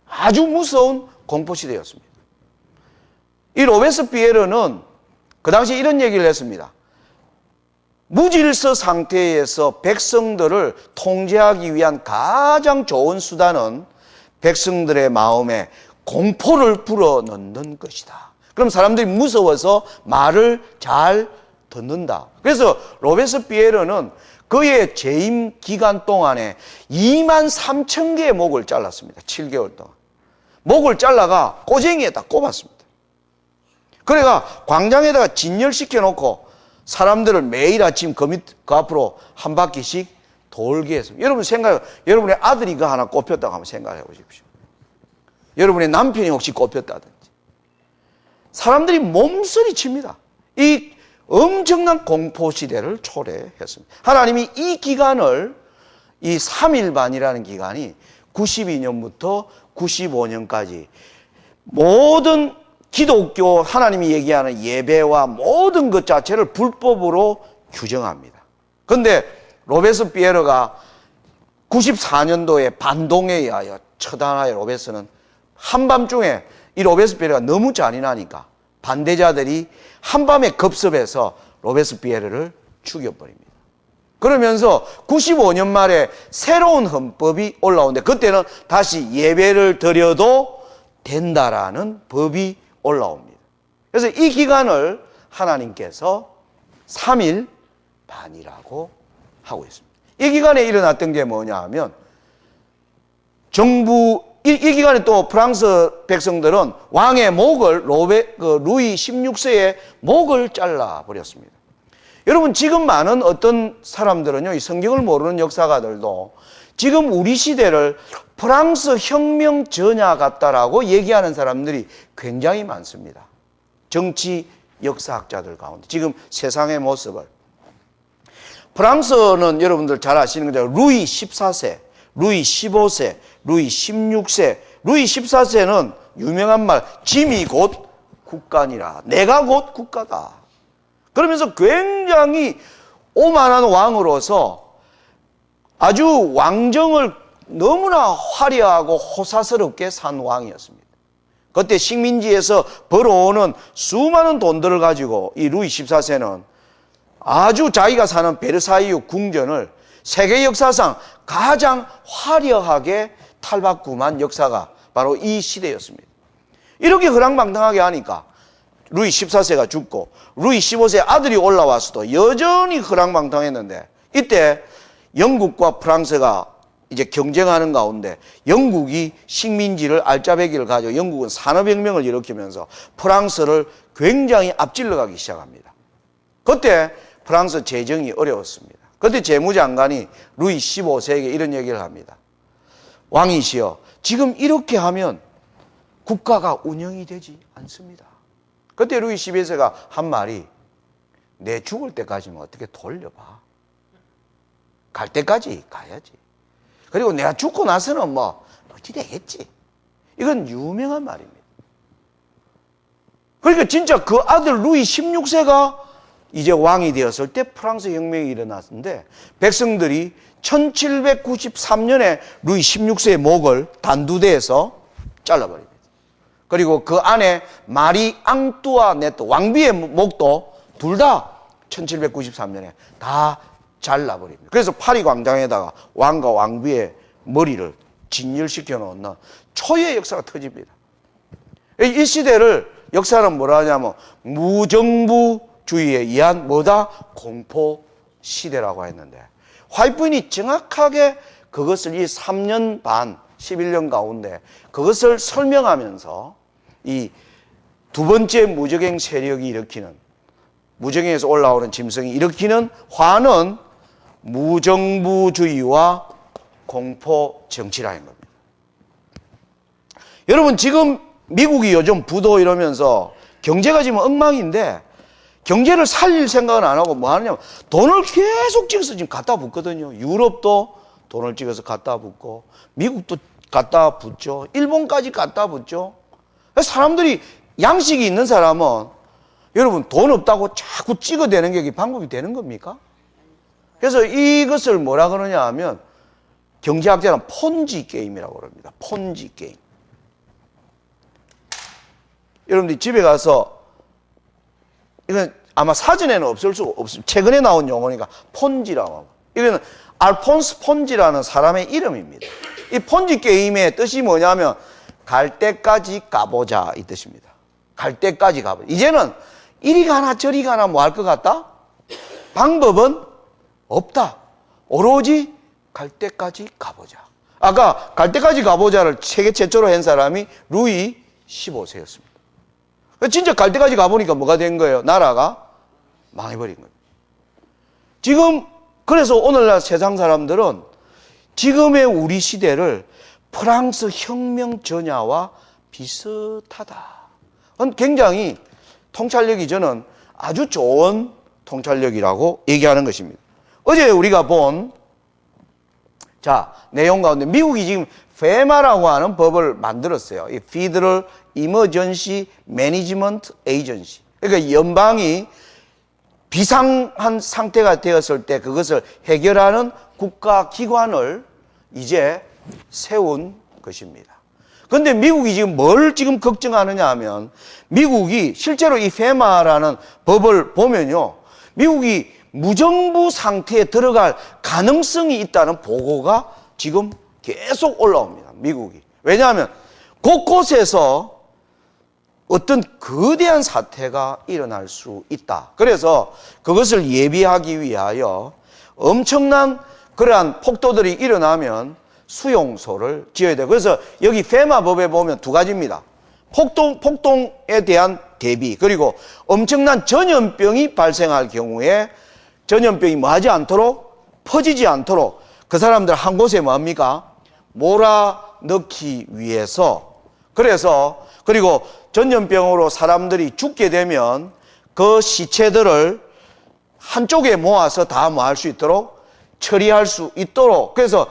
아주 무서운 공포시대였습니다. 이 로베스피에르는 그 당시 이런 얘기를 했습니다. 무질서 상태에서 백성들을 통제하기 위한 가장 좋은 수단은 백성들의 마음에 공포를 불어넣는 것이다. 그럼 사람들이 무서워서 말을 잘 듣는다. 그래서 로베스피에르는 그의 재임 기간 동안에 23,000개의 목을 잘랐습니다. 7개월 동안. 목을 잘라가 꼬쟁이에다 꼽았습니다. 그래가 광장에다가 진열시켜 놓고 사람들을 매일 아침 그 앞으로 한 바퀴씩 돌게 했습니다. 여러분의 아들이 그 하나 꼽혔다고 한번 생각해 보십시오. 여러분의 남편이 혹시 꼽혔다든지. 사람들이 몸서리칩니다. 이 엄청난 공포시대를 초래했습니다. 하나님이 이 기간을, 이 3일반이라는 기간이 92년부터 95년까지 모든 기독교 하나님이 얘기하는 예배와 모든 것 자체를 불법으로 규정합니다. 그런데 로베스피에르가 94년도에 반동에 의하여 처단하여 로베스는 한밤중에 이 로베스피에르가 너무 잔인하니까 반대자들이 한밤에 급습해서 로베스피에르를 죽여버립니다. 그러면서 95년 말에 새로운 헌법이 올라오는데 그때는 다시 예배를 드려도 된다라는 법이 올라옵니다. 그래서 이 기간을 하나님께서 3일 반이라고 하고 있습니다. 이 기간에 일어났던 게 뭐냐 하면 이 기간에 또 프랑스 백성들은 왕의 목을 루이 16세의 목을 잘라버렸습니다. 여러분 지금 많은 어떤 사람들은요, 이 성경을 모르는 역사가들도 지금 우리 시대를 프랑스 혁명 전야 같다라고 얘기하는 사람들이 굉장히 많습니다. 정치 역사학자들 가운데 지금 세상의 모습을. 프랑스는 여러분들 잘 아시는 거죠. 루이 14세, 루이 15세, 루이 16세. 루이 14세는 유명한 말, 짐이 곧 국간이라. 내가 곧 국가다. 그러면서 굉장히 오만한 왕으로서 아주 왕정을 너무나 화려하고 호사스럽게 산 왕이었습니다. 그때 식민지에서 벌어오는 수많은 돈들을 가지고 이 루이 14세는 아주 자기가 사는 베르사유 궁전을 세계 역사상 가장 화려하게 탈바꿈한 역사가 바로 이 시대였습니다. 이렇게 허랑방탕하게 하니까 루이 14세가 죽고 루이 15세 아들이 올라와서도 여전히 허랑방탕했는데, 이때 영국과 프랑스가 이제 경쟁하는 가운데 영국이 식민지를 알짜배기를 가지고 영국은 산업혁명을 일으키면서 프랑스를 굉장히 앞질러 가기 시작합니다. 그때 프랑스 재정이 어려웠습니다. 그때 재무장관이 루이 15세에게 이런 얘기를 합니다. 왕이시여, 지금 이렇게 하면 국가가 운영이 되지 않습니다. 그때 루이 11세가 한 말이, 내 죽을 때까지는 어떻게 돌려봐. 갈 때까지 가야지. 그리고 내가 죽고 나서는 뭐 어찌 되겠지. 이건 유명한 말입니다. 그러니까 진짜 그 아들 루이 16세가 이제 왕이 되었을 때 프랑스 혁명이 일어났는데, 백성들이 1793년에 루이 16세의 목을 단두대에서 잘라버립니다. 그리고 그 안에 마리 앙뚜아네트 왕비의 목도 둘 다 1793년에 다 잘라버립니다. 그래서 파리 광장에다가 왕과 왕비의 머리를 진열시켜 놓는 초유의 역사가 터집니다. 이 시대를 역사는 뭐라 하냐면 무정부주의에 의한 뭐다? 공포 시대라고 했는데, 화이트부인이 정확하게 그것을 이 3년 반 11년 가운데 그것을 설명하면서 이 두 번째 무적행 세력이 일으키는, 무적행에서 올라오는 짐승이 일으키는 화는 무정부주의와 공포 정치라는 겁니다. 여러분, 지금 미국이 요즘 부도 이러면서 경제가 지금 엉망인데, 경제를 살릴 생각은 안 하고 뭐 하느냐면 돈을 계속 찍어서 지금 갖다 붓거든요. 유럽도 돈을 찍어서 갖다 붓고, 미국도 갖다 붓죠. 일본까지 갖다 붓죠. 사람들이, 양식이 있는 사람은 여러분 돈 없다고 자꾸 찍어대는 게 방법이 되는 겁니까? 그래서 이것을 뭐라 그러냐 하면 경제학자는 폰지 게임이라고 그럽니다. 폰지 게임. 여러분들이 집에 가서, 이건 아마 사전에는 없을 수가 없습니다. 최근에 나온 용어니까 폰지라고. 이거는 알폰스 폰지라는 사람의 이름입니다. 이 폰지 게임의 뜻이 뭐냐면 갈 때까지 가보자 이 뜻입니다. 갈 때까지 가보자. 이제는 이리 가나 저리 가나 뭐 할 것 같다? 방법은 없다. 오로지 갈 때까지 가보자. 아까 갈 때까지 가보자를 세계 최초로 한 사람이 루이 15세였습니다. 진짜 갈 때까지 가보니까 뭐가 된 거예요? 나라가 망해버린 거예요. 지금 그래서 오늘날 세상 사람들은 지금의 우리 시대를 프랑스 혁명 전야와 비슷하다. 굉장히 통찰력이 저는 아주 좋은 통찰력이라고 얘기하는 것입니다. 어제 우리가 본 내용 가운데 미국이 지금 FEMA라고 하는 법을 만들었어요. 이 Federal Emergency Management Agency. 그러니까 연방이 비상한 상태가 되었을 때 그것을 해결하는 국가기관을 이제 세운 것입니다. 그런데 미국이 지금 뭘 지금 걱정하느냐 하면, 미국이 실제로 이 FEMA라는 법을 보면요, 미국이 무정부 상태에 들어갈 가능성이 있다는 보고가 지금 계속 올라옵니다. 미국이. 왜냐하면 곳곳에서 어떤 거대한 사태가 일어날 수 있다. 그래서 그것을 예비하기 위하여 엄청난 그러한 폭도들이 일어나면 수용소를 지어야 돼요. 그래서 여기 FEMA 법에 보면 두 가지입니다. 폭동에 대한 대비, 그리고 엄청난 전염병이 발생할 경우에 전염병이 뭐하지 않도록, 퍼지지 않도록 그 사람들 한 곳에 뭐합니까? 몰아넣기 위해서. 그래서 그리고 전염병으로 사람들이 죽게 되면 그 시체들을 한쪽에 모아서 다 뭐 할 수 있도록, 처리할 수 있도록. 그래서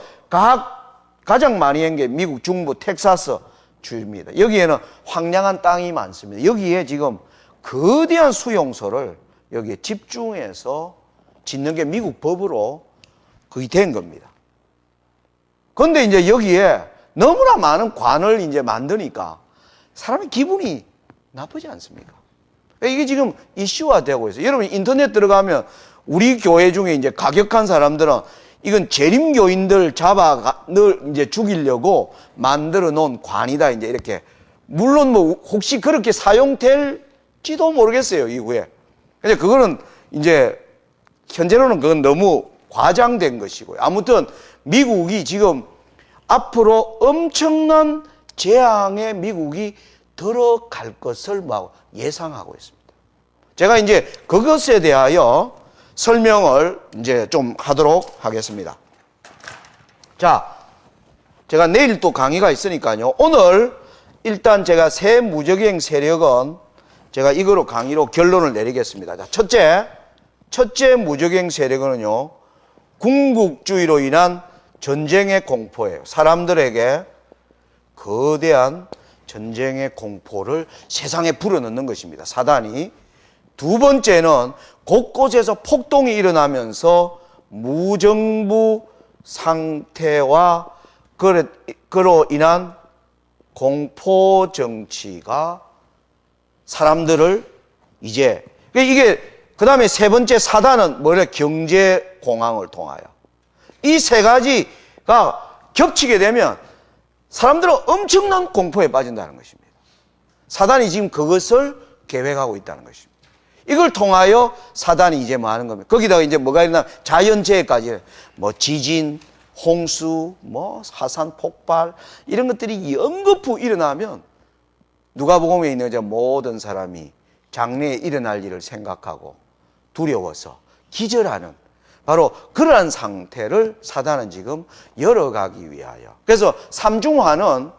가장 많이 한 게 미국 중부 텍사스 주입니다. 여기에는 황량한 땅이 많습니다. 여기에 지금 거대한 수용소를 여기에 집중해서 짓는 게 미국 법으로 그게 된 겁니다. 그런데 이제 여기에 너무나 많은 관을 이제 만드니까 사람의 기분이 나쁘지 않습니까? 이게 지금 이슈화 되고 있어요. 여러분 인터넷 들어가면 우리 교회 중에 이제 가격한 사람들은 이건 재림교인들 늘 이제 죽이려고 만들어 놓은 관이다. 이제 이렇게. 물론 뭐 혹시 그렇게 사용될지도 모르겠어요, 이후에. 근데 그거는 이제 현재로는 그건 너무 과장된 것이고요. 아무튼 미국이 지금 앞으로 엄청난 재앙에 미국이 들어갈 것을 막 예상하고 있습니다. 제가 이제 그것에 대하여 설명을 이제 좀 하도록 하겠습니다. 자, 제가 내일 또 강의가 있으니까요. 오늘 일단 제가 새 무적행 세력은 제가 이거로 강의로 결론을 내리겠습니다. 자, 첫째 무적행 세력은요, 궁극주의로 인한 전쟁의 공포예요. 사람들에게 거대한 전쟁의 공포를 세상에 불어넣는 것입니다. 사단이. 두 번째는 곳곳에서 폭동이 일어나면서 무정부 상태와 그로 인한 공포 정치가 사람들을 이제 이게 그 다음에 세 번째 사단은 뭐래? 경제 공황을 통하여. 이 세 가지가 겹치게 되면 사람들은 엄청난 공포에 빠진다는 것입니다. 사단이 지금 그것을 계획하고 있다는 것입니다. 이걸 통하여 사단이 이제 뭐 하는 겁니까? 거기다가 이제 뭐가 일어나면 자연재해까지, 뭐 지진, 홍수, 뭐 화산 폭발, 이런 것들이 연거푸 일어나면 누가복음에 있는 이제 모든 사람이 장래에 일어날 일을 생각하고 두려워서 기절하는 바로 그러한 상태를 사단은 지금 열어가기 위하여. 그래서 삼중화는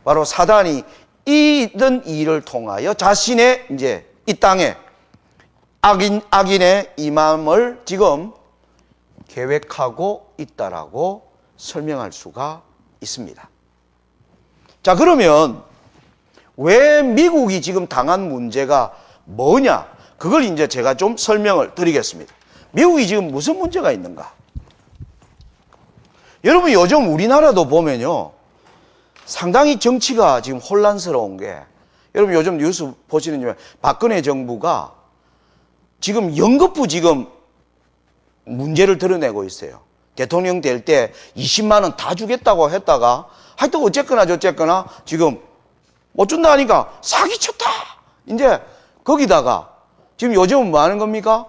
바로 사단이 이런 일을 통하여 자신의 이제 이 땅에 악인의 임함을 지금 계획하고 있다라고 설명할 수가 있습니다. 자, 그러면 왜 미국이 지금 당한 문제가 뭐냐? 그걸 이제 제가 좀 설명을 드리겠습니다. 미국이 지금 무슨 문제가 있는가? 여러분, 요즘 우리나라도 보면요, 상당히 정치가 지금 혼란스러운 게, 여러분 요즘 뉴스 보시는 중에 박근혜 정부가 지금 연거푸 지금 문제를 드러내고 있어요. 대통령 될 때 20만 원 다 주겠다고 했다가 하여튼 어쨌거나 저쨌거나 지금 못 준다 하니까 사기쳤다. 이제 거기다가 지금 요즘은 뭐 하는 겁니까?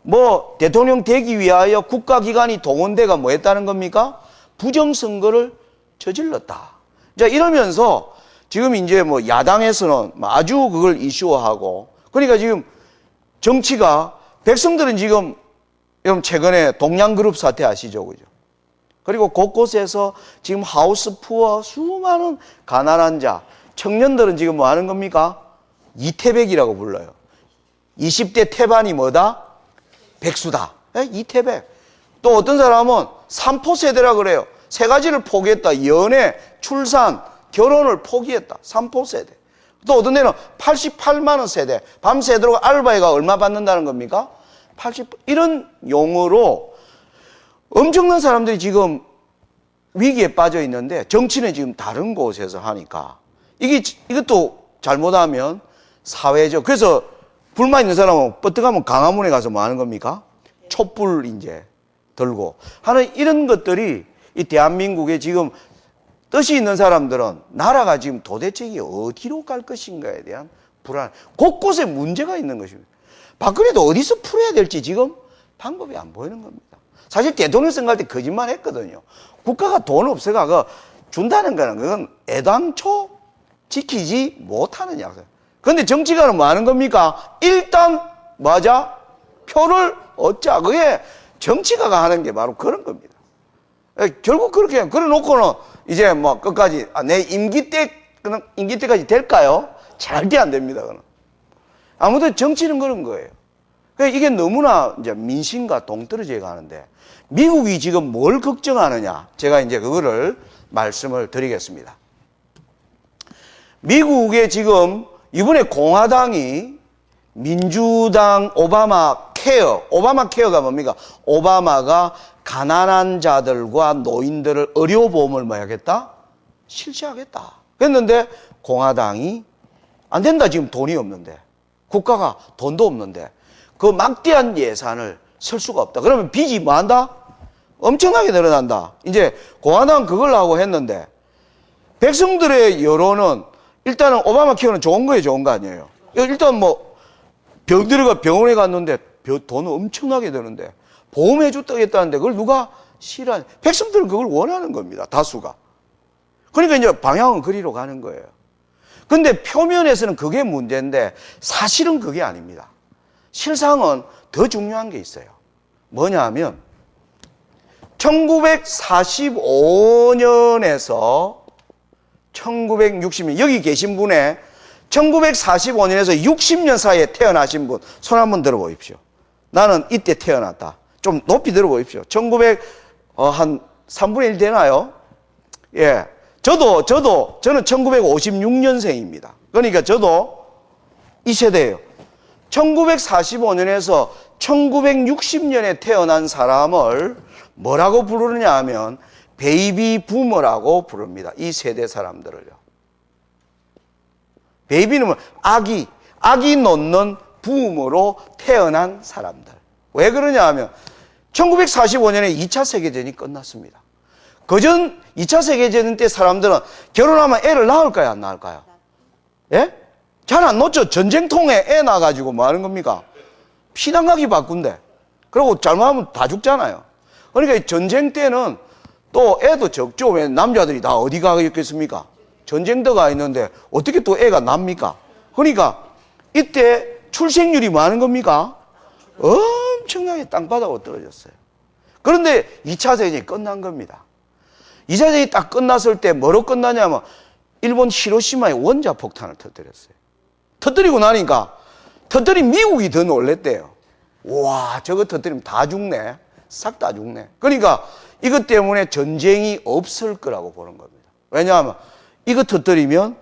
뭐 대통령 되기 위하여 국가기관이 동원돼가 뭐 했다는 겁니까? 부정선거를 저질렀다. 자, 이러면서 지금 이제 뭐 야당에서는 아주 그걸 이슈화하고, 그러니까 지금 정치가, 백성들은 지금 여러분 최근에 동양그룹 사태 아시죠? 그죠? 그리고 곳곳에서 지금 하우스푸어 수많은 가난한 자, 청년들은 지금 뭐 하는 겁니까? 이태백이라고 불러요. 20대 태반이 뭐다? 백수다. 이태백. 또 어떤 사람은 3포 세대라 그래요. 세 가지를 포기했다. 연애, 출산, 결혼을 포기했다. 3포 세대. 또 어떤 데는 88만 원 세대. 밤새도록 알바해가 얼마 받는다는 겁니까? 80, 이런 용어로 엄청난 사람들이 지금 위기에 빠져 있는데, 정치는 지금 다른 곳에서 하니까 이것도 잘못하면 사회적. 그래서 불만 있는 사람은 뻗떡하면 강화문에 가서 뭐 하는 겁니까? 촛불 이제 들고 하는 이런 것들이 이 대한민국에 지금 뜻이 있는 사람들은 나라가 지금 도대체 이게 어디로 갈 것인가에 대한 불안, 곳곳에 문제가 있는 것입니다. 박근혜도 어디서 풀어야 될지 지금 방법이 안 보이는 겁니다. 사실 대통령 선거할 때 거짓말 했거든요. 국가가 돈 없어가 그 준다는 거는 그건 애당초 지키지 못하는 약속. 그런데 정치가는 뭐 하는 겁니까? 일단 맞아 표를 얻자. 그게 정치가가 하는 게 바로 그런 겁니다. 결국 그렇게 그래 놓고는 이제 뭐 끝까지 내 임기 때까지 될까요? 절대 안 됩니다. 그는. 아무튼 정치는 그런 거예요. 이게 너무나 이제 민심과 동떨어져 가는데, 미국이 지금 뭘 걱정하느냐? 제가 이제 그거를 말씀을 드리겠습니다. 미국에 지금 이번에 공화당이 민주당 오바마 케어가 뭡니까? 오바마가 가난한 자들과 노인들을 의료보험을 뭐 하겠다? 실시하겠다. 그랬는데 공화당이 안 된다. 지금 돈이 없는데. 국가가 돈도 없는데. 그 막대한 예산을 설 수가 없다. 그러면 빚이 뭐 한다? 엄청나게 늘어난다. 이제 공화당은 그걸 하고 했는데 백성들의 여론은 일단은 오바마 케어는 좋은 거예요, 좋은 거 아니에요? 일단 뭐 병원에 갔는데 돈은 엄청나게 드는데 보험해 줬다겠다는데 그걸 누가 싫어하냐? 백성들은 그걸 원하는 겁니다, 다수가. 그러니까 이제 방향은 그리로 가는 거예요. 근데 표면에서는 그게 문제인데 사실은 그게 아닙니다. 실상은 더 중요한 게 있어요. 뭐냐 하면 1945년에서 1960년 여기 계신 분의 1945년에서 60년 사이에 태어나신 분 손 한번 들어보십시오. 나는 이때 태어났다. 좀 높이 들어보십시오. 한 3분의 1 되나요? 예. 저는 1956년생입니다. 그러니까 저도 이 세대예요. 1945년에서 1960년에 태어난 사람을 뭐라고 부르느냐 하면 베이비 부머라고 부릅니다. 이 세대 사람들을요. 베이비는 아기 놓는 부모로 태어난 사람들. 왜 그러냐 하면 1945년에 2차 세계대전이 끝났습니다. 그전 2차 세계대전 때 사람들은 결혼하면 애를 낳을까요, 안 낳을까요? 예? 잘 안 낳죠. 전쟁통에 애 낳아가지고 뭐 하는 겁니까? 피난가기 바꾼대. 그리고 잘못하면 다 죽잖아요. 그러니까 전쟁 때는 또 애도 적죠. 왜 남자들이 다 어디 가겠습니까? 전쟁터가 있는데 어떻게 또 애가 납니까? 그러니까 이때 출생률이 많은 겁니까? 엄청나게 땅바닥으로 떨어졌어요. 그런데 2차 세계대전이 끝난 겁니다. 2차 세계대전이 딱 끝났을 때 뭐로 끝나냐면 일본 히로시마에 원자폭탄을 터뜨렸어요. 터뜨리고 나니까 터뜨린 미국이 더 놀랬대요. 와, 저거 터뜨리면 다 죽네. 싹 다 죽네. 그러니까 이것 때문에 전쟁이 없을 거라고 보는 겁니다. 왜냐하면 이거 터뜨리면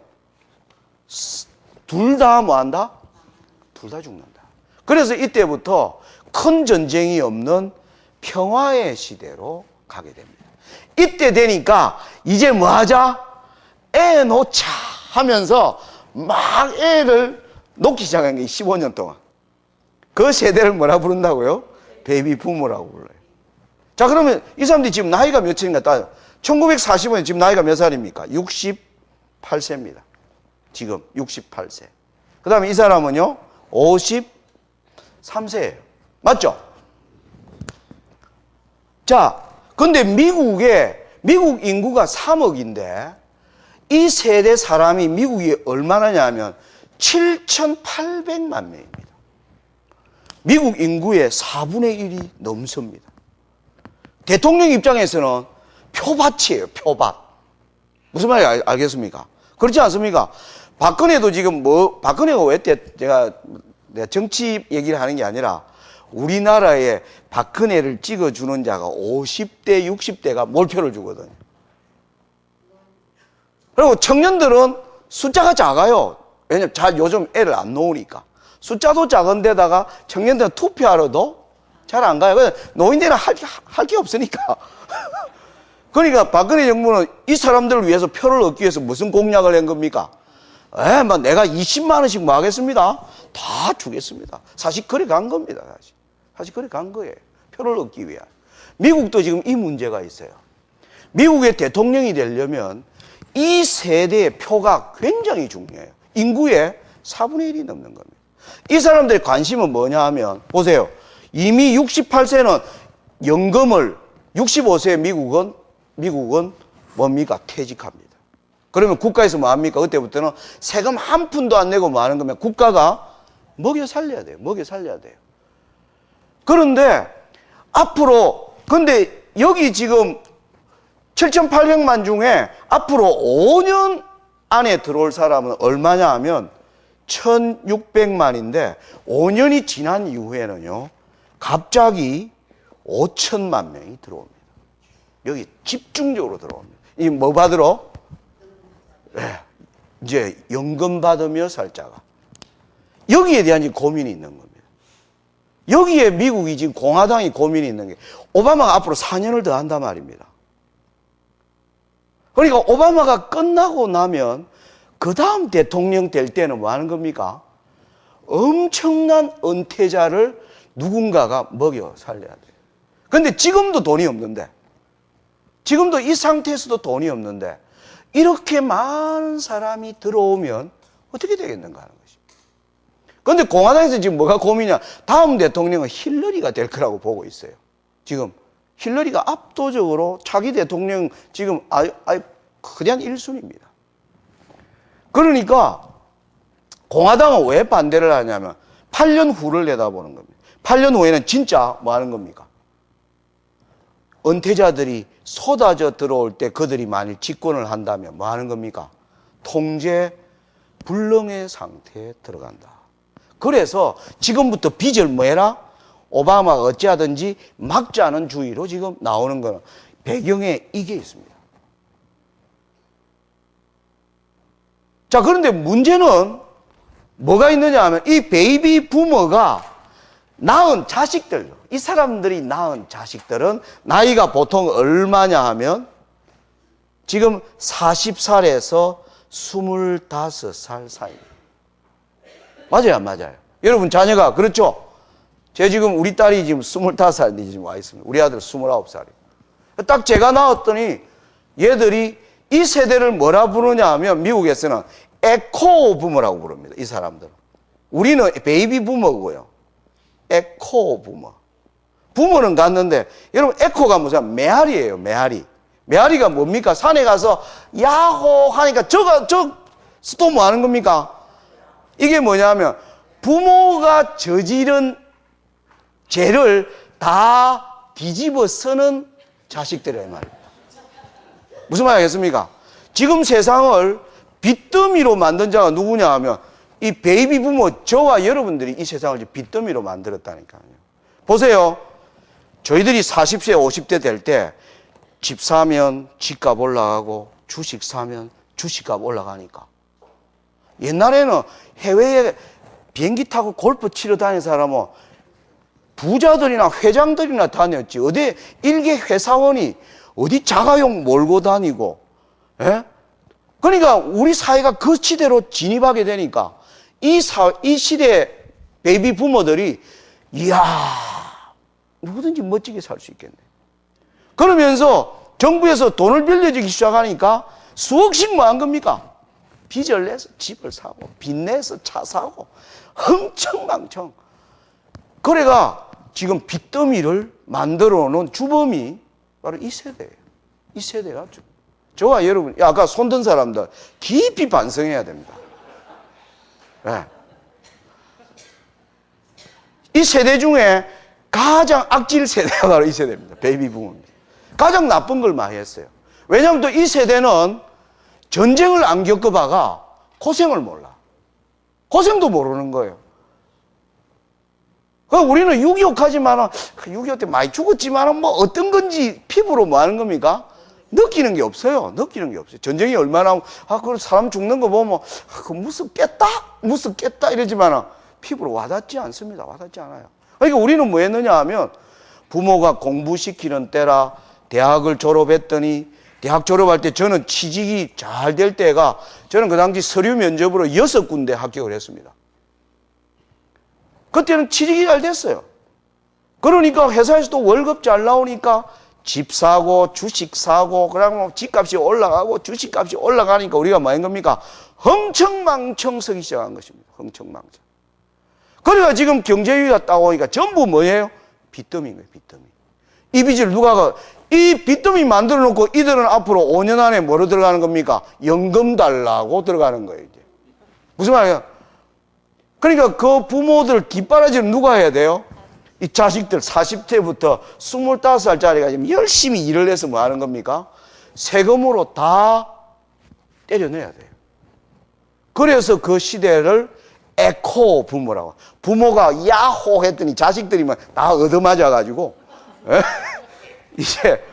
둘 다 뭐 한다? 둘 다 죽는다. 그래서 이때부터 큰 전쟁이 없는 평화의 시대로 가게 됩니다. 이때 되니까 이제 뭐 하자? 애 놓자 하면서 막 애를 놓기 시작한 게 15년 동안. 그 세대를 뭐라 부른다고요? 베이비 부모라고 불러요. 자, 그러면 이 사람들이 지금 나이가 몇인가 따요. 1945년 지금 나이가 몇 살입니까? 68세입니다. 지금 68세. 그 다음에 이 사람은요, 53세예요. 맞죠? 자, 근데 미국 인구가 3억인데 이 세대 사람이 미국이 얼마나냐면 7,800만 명입니다. 미국 인구의 4분의 1이 넘습니다. 대통령 입장에서는 표밭이에요, 표밭. 무슨 말인지 알겠습니까? 그렇지 않습니까? 박근혜도 지금 박근혜가 왜 제가 정치 얘기를 하는 게 아니라 우리나라에 박근혜를 찍어주는 자가 50대, 60대가 몰표를 주거든요. 그리고 청년들은 숫자가 작아요. 왜냐면 요즘 애를 안 놓으니까. 숫자도 작은데다가 청년들은 투표하러도 잘 안 가요. 노인들은 할 게 없으니까. 그러니까 박근혜 정부는 이 사람들을 위해서 표를 얻기 위해서 무슨 공약을 한 겁니까? 내가 20만 원씩 뭐 하겠습니다. 다 주겠습니다. 사실 그래 간 겁니다. 사실 그래 간 거예요. 표를 얻기 위한. 미국도 지금 이 문제가 있어요. 미국의 대통령이 되려면 이 세대의 표가 굉장히 중요해요. 인구의 4분의 1이 넘는 겁니다. 이 사람들의 관심은 뭐냐 하면 보세요. 이미 68세는 연금을 65세 미국은 뭡니까? 퇴직합니다. 그러면 국가에서 뭐 합니까? 그때부터는 세금 한 푼도 안 내고 뭐 하는 거면 국가가 먹여 살려야 돼요. 먹여 살려야 돼요. 그런데 앞으로 근데 여기 지금 7,800만 중에 앞으로 5년 안에 들어올 사람은 얼마냐 하면 1,600만인데 5년이 지난 이후에는요. 갑자기 5천만 명이 들어옵니다. 여기 집중적으로 들어옵니다. 이 뭐 받으러? 네, 이제 연금 받으며 살자가. 여기에 대한 고민이 있는 겁니다. 여기에 미국이 지금 공화당이 고민이 있는 게 오바마가 앞으로 4년을 더 한단 말입니다. 그러니까 오바마가 끝나고 나면 그 다음 대통령 될 때는 뭐 하는 겁니까? 엄청난 은퇴자를 누군가가 먹여 살려야 돼요. 근데 지금도 돈이 없는데, 지금도 이 상태에서도 돈이 없는데, 이렇게 많은 사람이 들어오면 어떻게 되겠는가 하는 것입니다. 그런데 공화당에서 지금 뭐가 고민이냐? 다음 대통령은 힐러리가 될 거라고 보고 있어요. 지금 힐러리가 압도적으로 차기 대통령 지금 거대한 1순위입니다. 그러니까 공화당은 왜 반대를 하냐면 8년 후를 내다보는 겁니다. 8년 후에는 진짜 뭐 하는 겁니까? 은퇴자들이 쏟아져 들어올 때 그들이 만일 집권을 한다면 뭐 하는 겁니까? 통제 불능의 상태에 들어간다. 그래서 지금부터 빚을 뭐 해라? 오바마가 어찌하든지 막자는 주의로 지금 나오는 거는 배경에 이게 있습니다. 자, 그런데 문제는 뭐가 있느냐 하면 이 베이비 부머가 낳은 자식들, 이 사람들이 낳은 자식들은 나이가 보통 얼마냐 하면 지금 40살에서 25살 사이입니다. 맞아요, 안 맞아요? 여러분 자녀가 그렇죠? 제 지금 우리 딸이 지금 25살이 지금 와 있습니다. 우리 아들 29살이에요. 딱 제가 낳았더니 얘들이 이 세대를 뭐라 부르냐 하면 미국에서는 에코 부머라고 부릅니다. 이 사람들은. 우리는 베이비 부머고요. 에코 부머. 부모는 갔는데 여러분 에코가 무슨 메아리예요. 메아리. 메아리가 뭡니까? 산에 가서 야호 하니까 저 또 뭐 하는 겁니까? 이게 뭐냐면 부모가 저지른 죄를 다 뒤집어 쓰는 자식들이란 말입니다. 무슨 말 하겠습니까? 지금 세상을 빚더미로 만든 자가 누구냐 하면 이 베이비 부모, 저와 여러분들이 이 세상을 빚더미로 만들었다니까요. 보세요. 저희들이 40세, 50대 될 때 집 사면 집값 올라가고 주식 사면 주식값 올라가니까. 옛날에는 해외에 비행기 타고 골프 치러 다니는 사람은 부자들이나 회장들이나 다녔지. 어디 일개 회사원이 어디 자가용 몰고 다니고, 예? 그러니까 우리 사회가 그 시대로 진입하게 되니까 이 시대 베이비 부모들이 이야 누구든지 멋지게 살 수 있겠네. 그러면서 정부에서 돈을 빌려주기 시작하니까 수억씩 뭐 한 겁니까? 빚을 내서 집을 사고 빚내서 차 사고 흥청망청. 그래가 지금 빚더미를 만들어 놓은 주범이 바로 이 세대예요. 이 세대가 저와 여러분, 아까 손든 사람들 깊이 반성해야 됩니다. 네. 이 세대 중에 가장 악질 세대가 바로 이 세대입니다. 베이비 부모입니다. 가장 나쁜 걸 많이 했어요. 왜냐하면 또 이 세대는 전쟁을 안 겪어봐가 고생을 몰라. 고생도 모르는 거예요. 우리는 6.25 하지만은 6.25 때 많이 죽었지만은 뭐 어떤 건지 피부로 뭐 하는 겁니까? 느끼는 게 없어요. 느끼는 게 없어요. 전쟁이 얼마나, 그 사람 죽는 거 보면, 그 무섭겠다 이러지만은 피부로 와닿지 않습니다. 와닿지 않아요. 그러니까 우리는 뭐 했느냐 하면 부모가 공부시키는 때라 대학을 졸업했더니 대학 졸업할 때 저는 취직이 잘 될 때가 저는 그 당시 서류 면접으로 6군데 합격을 했습니다. 그때는 취직이 잘 됐어요. 그러니까 회사에서도 월급 잘 나오니까 집 사고 주식 사고 그러면 집값이 올라가고 주식값이 올라가니까 우리가 뭐 한 겁니까? 흥청망청 서기 시작한 것입니다. 흥청망청. 그러니까 지금 경제위기가 딱 오니까 전부 뭐예요? 빚더미인 거예요. 빚더미. 이 빚을 이 빚더미 만들어 놓고 이들은 앞으로 5년 안에 뭐로 들어가는 겁니까? 연금 달라고 들어가는 거예요. 이제. 무슨 말이에요? 그러니까 그 부모들 뒷바라지를 누가 해야 돼요? 이 자식들 40대부터 25살짜리가 지금 열심히 일을 해서 뭐 하는 겁니까? 세금으로 다 때려내야 돼요. 그래서 그 시대를 에코 부모라고. 부모가 야호 했더니 자식들이 다 얻어맞아가지고 이제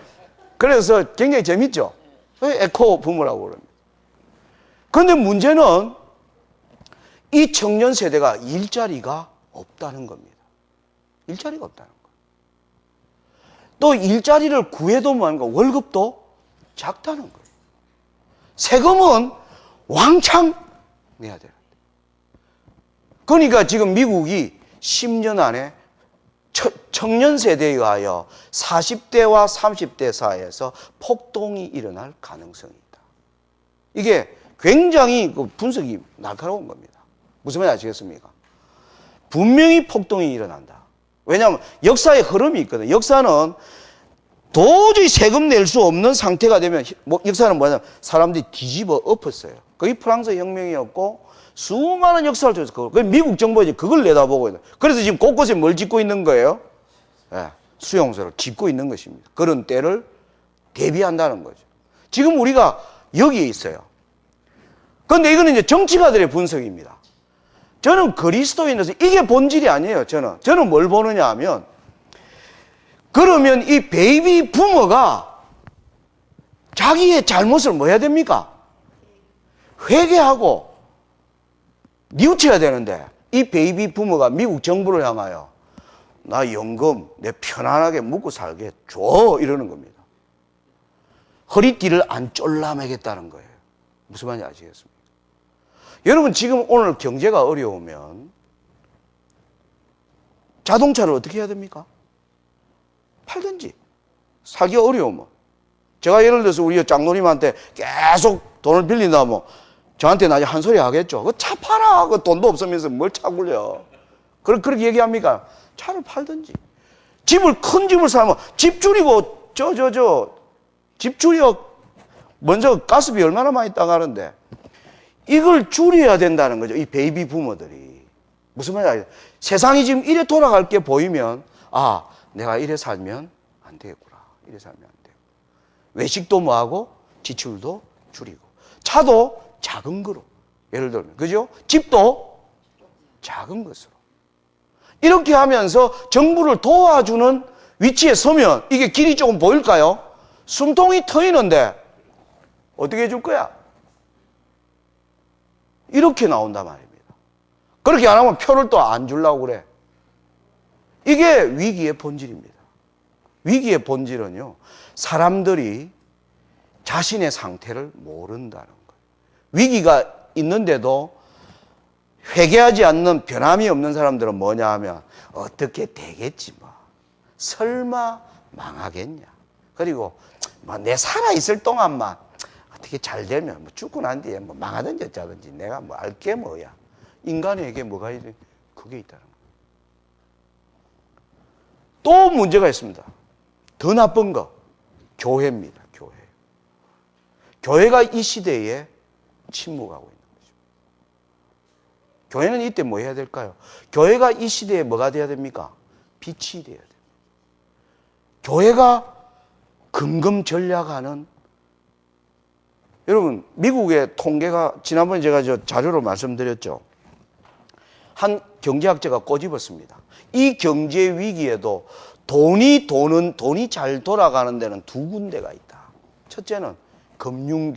그래서 굉장히 재밌죠. 에코 부모라고 그럽니다. 그런데 문제는 이 청년 세대가 일자리가 없다는 겁니다. 일자리가 없다는 거예요. 또 일자리를 구해도 뭐하는가? 월급도 작다는 거예요. 세금은 왕창 내야 돼요. 그러니까 지금 미국이 10년 안에 청년 세대에 의하여 40대와 30대 사이에서 폭동이 일어날 가능성이 있다. 이게 굉장히 그 분석이 날카로운 겁니다. 무슨 말인지 아시겠습니까? 분명히 폭동이 일어난다. 왜냐하면 역사의 흐름이 있거든요. 역사는 도저히 세금 낼 수 없는 상태가 되면 역사는 뭐냐면 사람들이 뒤집어 엎었어요. 그게 프랑스 혁명이었고 수많은 역사를 통해서 미국 정부가 이제 그걸 내다보고 있는. 그래서 지금 곳곳에 뭘 짓고 있는 거예요? 네, 수용소를 짓고 있는 것입니다. 그런 때를 대비한다는 거죠. 지금 우리가 여기에 있어요. 그런데 이거는 이제 정치가들의 분석입니다. 저는 그리스도인으로서 이게 본질이 아니에요. 저는 뭘 보느냐 하면, 그러면 이 베이비 부머가 자기의 잘못을 뭐 해야 됩니까? 회개하고 뉘우쳐야 되는데, 이 베이비 부머가 미국 정부를 향하여 나 연금 내 편안하게 묵고 살게 줘 이러는 겁니다. 허리띠를 안 쫄라매겠다는 거예요. 무슨 말인지 아시겠습니까? 여러분 지금 오늘 경제가 어려우면 자동차를 어떻게 해야 됩니까? 팔든지. 살기가 어려우면. 제가 예를 들어서 우리 장로님한테 계속 돈을 빌린다면 저한테 나중에 한 소리 하겠죠. 그 차 팔아. 그 돈도 없으면서 뭘 차 굴려. 그렇게 얘기합니까? 차를 팔든지. 큰 집을 사면 집 줄이고 집 줄여 먼저 가스비 얼마나 많이 따가는데 이걸 줄여야 된다는 거죠. 이 베이비 부모들이. 무슨 말이야? 세상이 지금 이래 돌아갈 게 보이면 아, 내가 이래 살면 안 되겠구나. 이래 살면 안 되고. 외식도 뭐하고 지출도 줄이고. 차도 작은 거로. 예를 들면. 그죠? 집도 작은 것으로. 이렇게 하면서 정부를 도와주는 위치에 서면 이게 길이 조금 보일까요? 숨통이 트이는데 어떻게 해줄 거야? 이렇게 나온단 말입니다. 그렇게 안 하면 표를 또 안 주려고 그래. 이게 위기의 본질입니다. 위기의 본질은요, 사람들이 자신의 상태를 모른다는 거예요. 위기가 있는데도 회개하지 않는 변함이 없는 사람들은 뭐냐 하면 어떻게 되겠지 뭐. 설마 망하겠냐. 그리고 뭐 내 살아있을 동안만 어떻게 잘 되면 뭐 죽고 난 뒤에 뭐 망하든지 어쩌든지 내가 뭐 알게 뭐야. 인간에게 뭐가 있는 그게 있다는 거예요. 또 문제가 있습니다. 더 나쁜 거 교회입니다. 교회. 교회가 이 시대에 침묵하고 있는 거죠. 교회는 이때 뭐 해야 될까요? 교회가 이 시대에 뭐가 돼야 됩니까? 빛이 돼야 됩니다. 교회가 금금전략하는, 여러분 미국의 통계가 지난번에 제가 자료로 말씀드렸죠. 한 경제학자가 꼬집었습니다. 이 경제 위기에도 돈이 잘 돌아가는 데는 두 군데가 있다. 첫째는 금융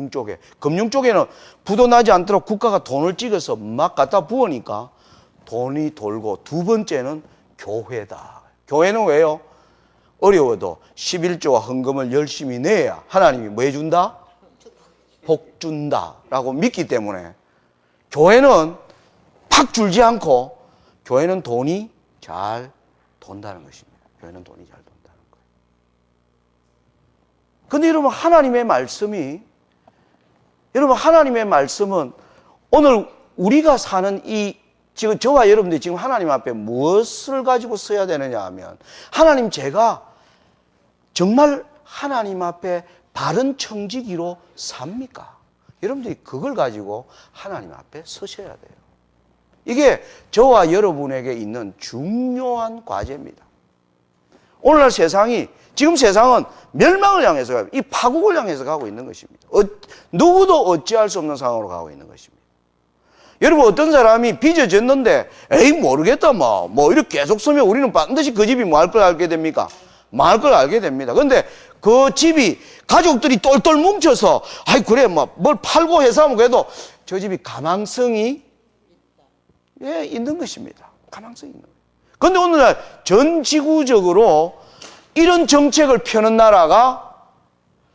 쪽에. 금융 쪽에는 부도 나지 않도록 국가가 돈을 찍어서 막 갖다 부으니까 돈이 돌고, 두 번째는 교회다. 교회는 왜요? 어려워도 11조와 헌금을 열심히 내야 하나님이 뭐 해준다? 복 준다라고 믿기 때문에 교회는 팍 줄지 않고 교회는 돈이 잘 돈다는 것입니다. 교회는 돈이 잘 돈다는 거예요. 그런데 여러분 하나님의 말씀은 오늘 우리가 사는 지금 저와 여러분들이 지금 하나님 앞에 무엇을 가지고 서야 되느냐 하면, 하나님 제가 정말 하나님 앞에 바른 청지기로 삽니까? 여러분들이 그걸 가지고 하나님 앞에 서셔야 돼요. 이게 저와 여러분에게 있는 중요한 과제입니다. 오늘날 지금 세상은 멸망을 향해서 가고, 이 파국을 향해서 가고 있는 것입니다. 누구도 어찌할 수 없는 상황으로 가고 있는 것입니다. 여러분 어떤 사람이 빚을 졌는데 에이 모르겠다 뭐 이렇게 계속 쓰면 우리는 반드시 그 집이 뭐 할 걸 알게 됩니까? 망할 걸 알게 됩니다. 그런데 그 집이 가족들이 똘똘 뭉쳐서 아이 그래 뭐 뭘 팔고 해서 하면 그래도 저 집이 가망성이 있는 것입니다. 가망성이 있는 거예요. 그런데 오늘날 전 지구적으로 이런 정책을 펴는 나라가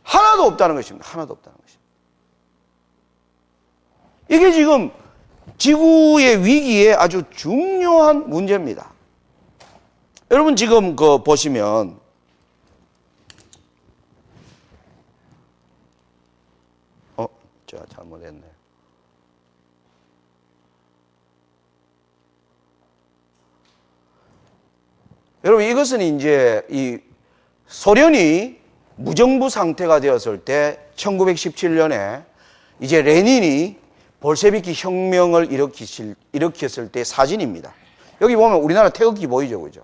하나도 없다는 것입니다. 하나도 없다는 것입니다. 이게 지금 지구의 위기에 아주 중요한 문제입니다. 여러분 지금 그 보시면 제가 잘못했네. 여러분 이것은 이제 이 소련이 무정부 상태가 되었을 때 1917년에 이제 레닌이 볼셰비키 혁명을 일으켰을 때 사진입니다. 여기 보면 우리나라 태극기 보이죠, 그죠?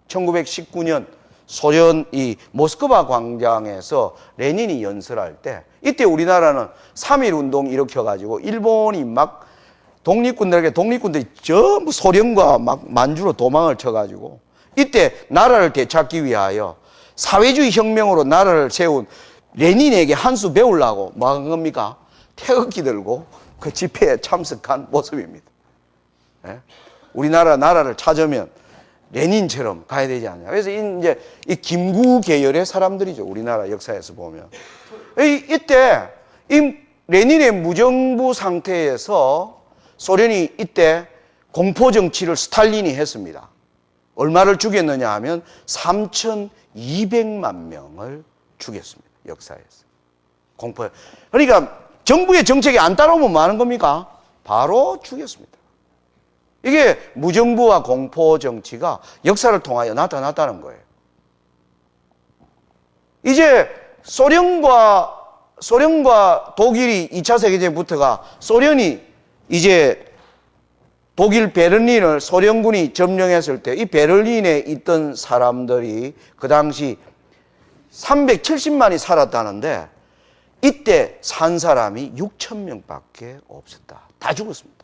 1919년 소련 이 모스크바 광장에서 레닌이 연설할 때 이때 우리나라는 3.1 운동 일으켜가지고 일본이 막 독립군들이 전부 소련과 막 만주로 도망을 쳐가지고 이때 나라를 되찾기 위하여 사회주의 혁명으로 나라를 세운 레닌에게 한 수 배우려고 뭐 한 겁니까? 태극기 들고 그 집회에 참석한 모습입니다. 우리나라 나라를 찾으면 레닌처럼 가야 되지 않냐. 그래서 이제 이 김구 계열의 사람들이죠. 우리나라 역사에서 보면. 이때 이 레닌의 무정부 상태에서 소련이 이때 공포 정치를 스탈린이 했습니다. 얼마를 죽였느냐 하면 3,200만 명을 죽였습니다. 역사에서. 공포. 그러니까 정부의 정책이 안 따라오면 뭐 하는 겁니까? 바로 죽였습니다. 이게 무정부와 공포 정치가 역사를 통하여 나타났다는 거예요. 이제 소련과 독일이 2차 세계대전부터가 소련이 이제 독일 베를린을 소련군이 점령했을 때 이 베를린에 있던 사람들이 그 당시 370만이 살았다는데 이때 산 사람이 6,000명밖에 없었다. 다 죽었습니다.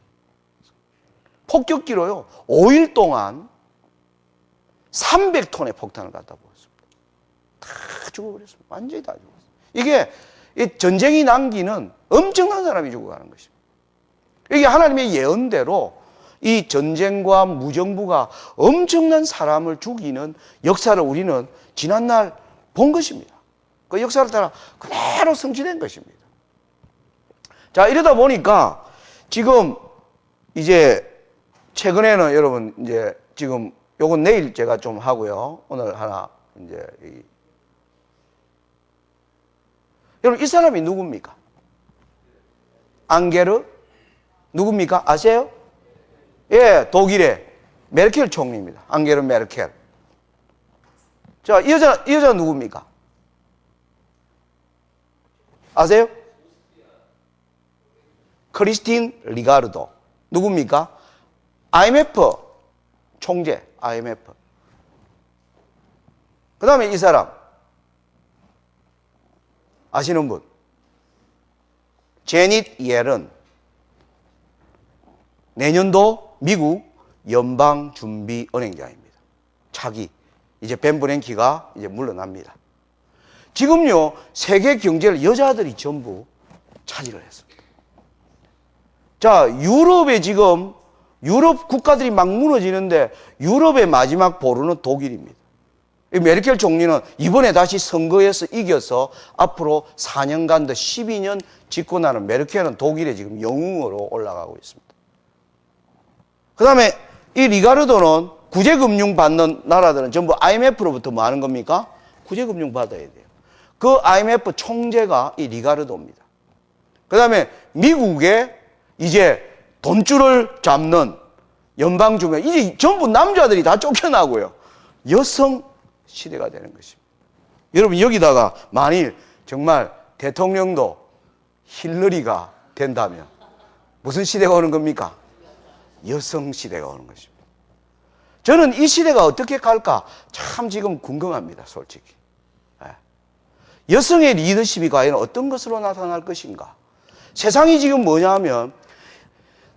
폭격기로요 5일 동안 300톤의 폭탄을 갖다 부었습니다. 다 죽어버렸습니다. 완전히 다 죽었어요. 이게 이 전쟁이 남기는 엄청난 사람이 죽어가는 것입니다. 이게 하나님의 예언대로 이 전쟁과 무정부가 엄청난 사람을 죽이는 역사를 우리는 지난날 본 것입니다. 그 역사를 따라 그대로 성취된 것입니다. 자, 이러다 보니까 지금 이제 최근에는 여러분 이제 지금 요건 내일 제가 좀 하고요. 오늘 하나 이제 여러분 이 사람이 누굽니까? 앙게르 누굽니까? 아세요? 예, 독일의 메르켈 총리입니다. 앙게르 메르켈. 자, 이 여자 누굽니까? 아세요? 크리스틴 리가르도. 누굽니까? IMF 총재, IMF. 그 다음에 이 사람. 아시는 분? 제닛 옐런. 내년도 미국 연방준비은행장입니다. 차기. 이제 벤 버냉키가 이제 물러납니다. 지금요, 세계 경제를 여자들이 전부 차지를 했습니다. 자, 유럽에 지금, 유럽 국가들이 막 무너지는데 유럽의 마지막 보루는 독일입니다. 메르켈 총리는 이번에 다시 선거에서 이겨서 앞으로 4년간 더 12년 집권하는 메르켈은 독일에 지금 영웅으로 올라가고 있습니다. 그 다음에 이 리가르도는 구제금융 받는 나라들은 전부 IMF로부터 뭐 하는 겁니까? 구제금융 받아야 돼요. 그 IMF 총재가 이 리가르도입니다. 그 다음에 미국의 이제 돈줄을 잡는 연방준비, 이제 전부 남자들이 다 쫓겨나고요. 여성 시대가 되는 것입니다. 여러분 여기다가 만일 정말 대통령도 힐러리가 된다면 무슨 시대가 오는 겁니까? 여성 시대가 오는 것입니다. 저는 이 시대가 어떻게 갈까 참 지금 궁금합니다. 솔직히. 여성의 리더십이 과연 어떤 것으로 나타날 것인가. 세상이 지금 뭐냐 하면